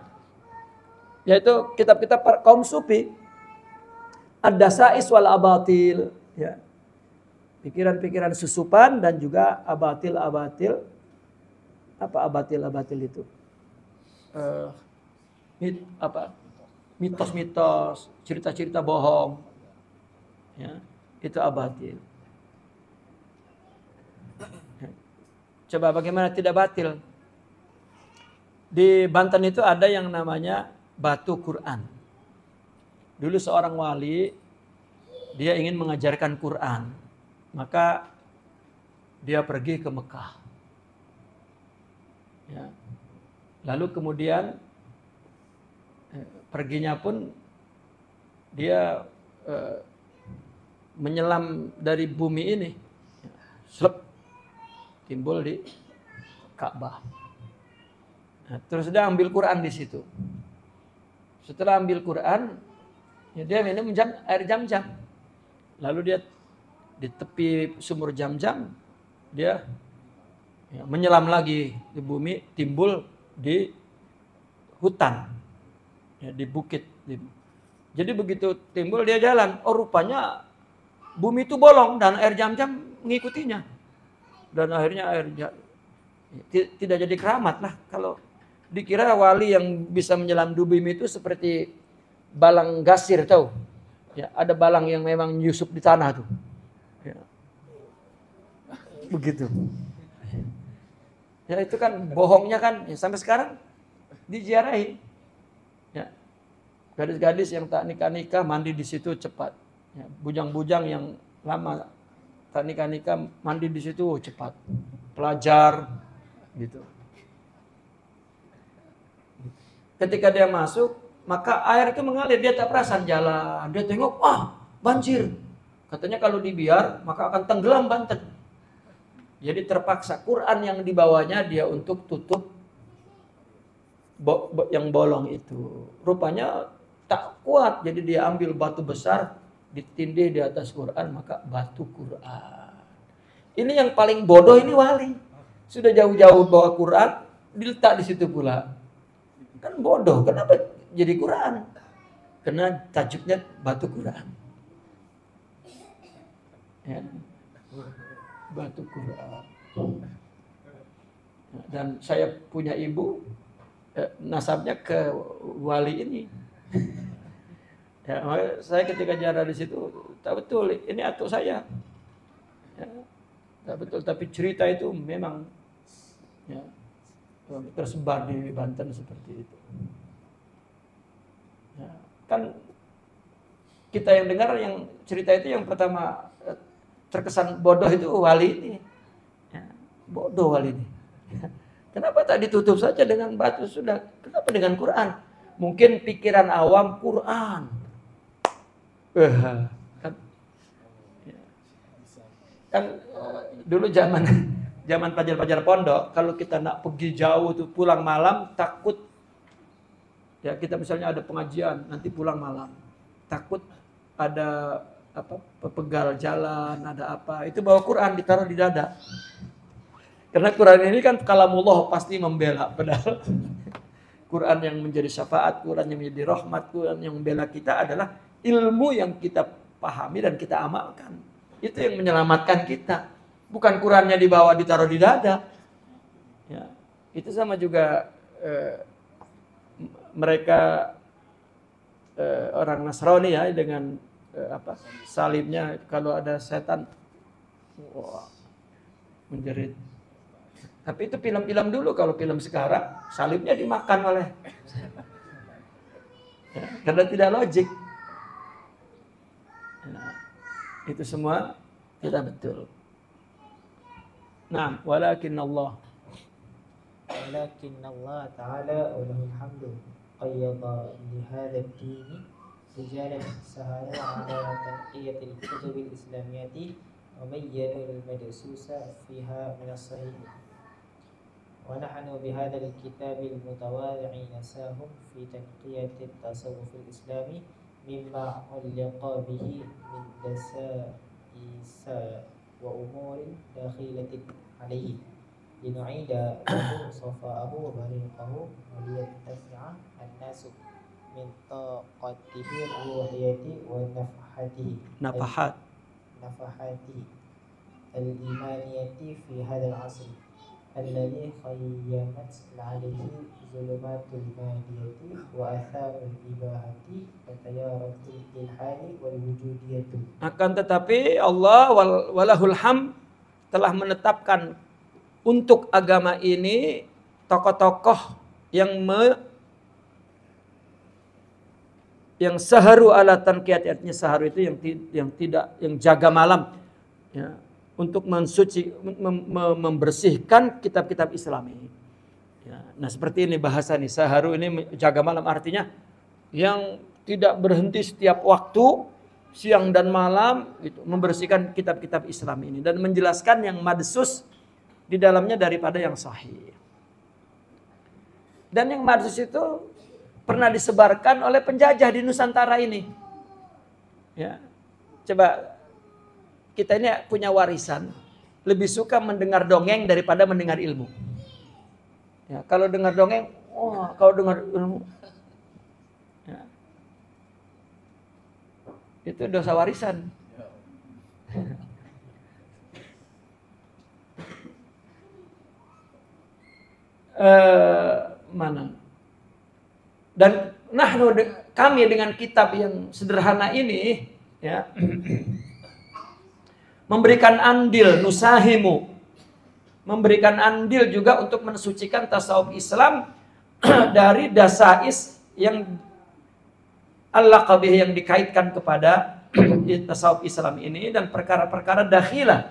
yaitu kitab-kitab kaum sufi, ad-dasais wal abatil, ya. Pikiran-pikiran susupan dan juga abatil-abatil. Apa abatil-abatil itu? Mitos-mitos, cerita-cerita bohong. Ya, itu abatil. Coba bagaimana tidak batil? Di Banten itu ada yang namanya batu Quran. Dulu seorang wali, dia ingin mengajarkan Quran. Maka dia pergi ke Mekah. Ya. Lalu kemudian perginya pun dia menyelam dari bumi ini, slep, timbul di Ka'bah. Nah, terus dia ambil Quran di situ. Setelah ambil Quran, ya dia minum air Zam-Zam. Lalu dia di tepi sumur Zam-Zam, dia menyelam lagi di bumi, timbul di hutan, ya, di bukit. Jadi begitu timbul dia jalan, oh rupanya bumi itu bolong dan air Zam-Zam mengikutinya. Dan akhirnya tidak jadi keramat lah. Kalau dikira wali yang bisa menyelam di bumi itu seperti balang gasir, tahu? Ya, ada balang yang memang nyusup di tanah tuh. Ya. Begitu. Ya itu kan bohongnya kan, ya, sampai sekarang diziarahi. Ya. Gadis-gadis yang tak nikah-nikah mandi di situ cepat. Ya. Bujang-bujang yang lama tak nikah-nikah mandi di situ cepat. Pelajar gitu. Ketika dia masuk, maka air itu mengalir, dia tak perasan jalan. Dia tengok, wah banjir. Katanya kalau dibiar maka akan tenggelam Banten. Jadi terpaksa Quran yang dibawanya dia untuk tutup yang bolong itu. Rupanya tak kuat, jadi dia ambil batu besar, ditindih di atas Quran, maka batu Quran. Ini yang paling bodoh ini wali. Sudah jauh-jauh bawa Quran, diletak di situ pula. Kan bodoh, kenapa jadi Quran? Karena tajuknya batu Quran. Ya. Batu Quran. Dan saya punya ibu, nasabnya ke wali ini. Ya, saya ketika jalan di situ, tak betul, ini atuk saya. Ya, tak betul, tapi cerita itu memang ya, tersebar di Banten seperti itu. Ya, kan kita yang dengar yang cerita itu yang pertama terkesan bodoh itu wali ini. Ya, bodoh wali ini. Ya, kenapa tak ditutup saja dengan batu sudah? Kenapa dengan Quran? Mungkin pikiran awam Quran. Kan, ya. Kan dulu zaman pelajar-pelajar pondok, kalau kita nak pergi jauh tuh pulang malam takut. Ya kita misalnya ada pengajian nanti pulang malam, takut ada pepegal jalan, ada apa, itu bawa Quran ditaruh di dada. Karena Quran ini kan kalamullah, pasti membela. Padahal Quran yang menjadi syafaat, Quran yang menjadi rahmat, Quran yang membela kita adalah ilmu yang kita pahami dan kita amalkan. Itu yang menyelamatkan kita. Bukan Qurannya dibawa ditaruh di dada. Ya, itu sama juga mereka orang Nasrani ya dengan salibnya, kalau ada setan menjerit. Tapi itu film-film dulu. Kalau film sekarang salibnya dimakan oleh ya, karena tidak logik. Ya, itu semua tidak betul. Nah, walakin Allah ta'ala walahul hamdu qayyada li hadha ad-din رجالا سهروا على تنقية الكتب الإسلامية وبينوا المدسوس فيها من الصحيح، ونحن بهذا الكتاب المتواضع نساهم في تنقية التصوف الإسلامي مما علق به من دسائس وأمور داخلة عليه، لنعيد له صفاءه وبريقه وليتسع الناس من طاقته الروحية ونفحته الإيمانية في هذا العصر الذي خيمت عليه ظلمات المادية وآثار الإباحة وتيارات الإلحاد والوجودية. Akan tetapi Allah walahul ham telah menetapkan untuk agama ini tokoh-tokoh yang saharu ala tanqiyat, artinya saharu itu yang jaga malam, ya, untuk mensuci, membersihkan kitab-kitab Islam ini. Ya, nah seperti ini bahasa nih, saharu ini jaga malam, artinya yang tidak berhenti setiap waktu, siang dan malam, gitu, membersihkan kitab-kitab Islam ini dan menjelaskan yang madsus di dalamnya daripada yang sahih. Dan yang madsus itu pernah disebarkan oleh penjajah di Nusantara ini. Ya, coba kita ini punya warisan, lebih suka mendengar dongeng daripada mendengar ilmu. Ya, kalau dengar dongeng, kalau dengar ilmu, ya, itu dosa warisan. Mana? Dan kami dengan kitab yang sederhana ini, ya, memberikan andil nusahimu, memberikan andil juga untuk mensucikan tasawuf Islam dari dasais yang al-laqabih yang dikaitkan kepada tasawuf Islam ini dan perkara-perkara dakhilah,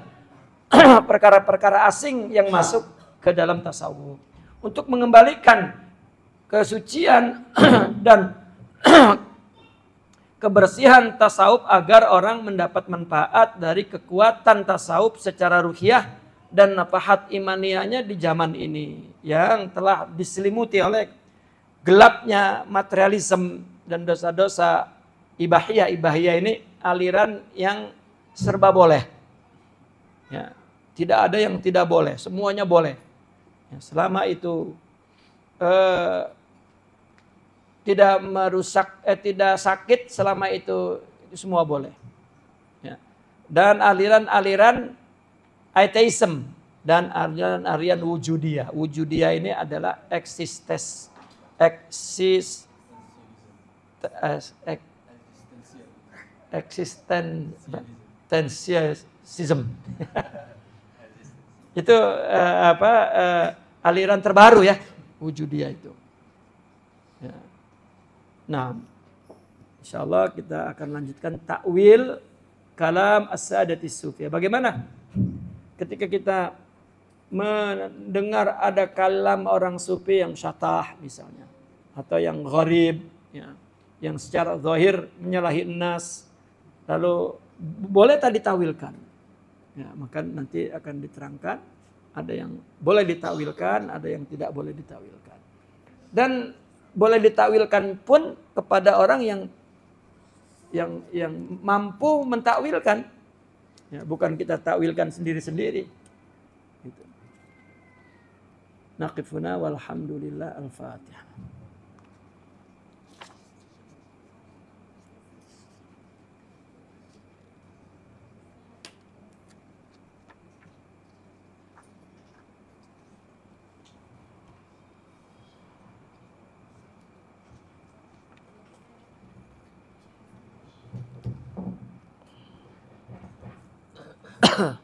perkara-perkara asing yang masuk ke dalam tasawuf, untuk mengembalikan kesucian dan kebersihan tasawuf agar orang mendapat manfaat dari kekuatan tasawuf secara ruhiyah dan nafahat imaniyahnya di zaman ini yang telah diselimuti oleh gelapnya materialisme dan dosa-dosa ibahiyah. Ibahiyah ini aliran yang serba boleh. Ya, tidak ada yang tidak boleh, semuanya boleh. Ya, selama itu tidak merusak, tidak sakit, selama itu semua boleh. Ya. Dan aliran-aliran ateisme dan aliran wujudiyah. Wujudiyah ini adalah eksistensialisme. Itu aliran terbaru ya, wujudiyah itu. Ya. Nah, insyaallah kita akan lanjutkan takwil kalam as-sadatis sufiyah. Bagaimana ketika kita mendengar ada kalam orang sufi yang syatah misalnya, atau yang gharib, ya, yang secara zahir menyalahi nas, lalu boleh tak ditawilkan? Ya, maka nanti akan diterangkan, ada yang boleh ditawilkan, ada yang tidak boleh ditawilkan. Dan boleh ditawilkan pun kepada orang yang mampu mentakwilkan, ya, bukan kita takwilkan sendiri-sendiri. Gitu. Naqifuna walhamdulillah, al-Fatihah. Huh.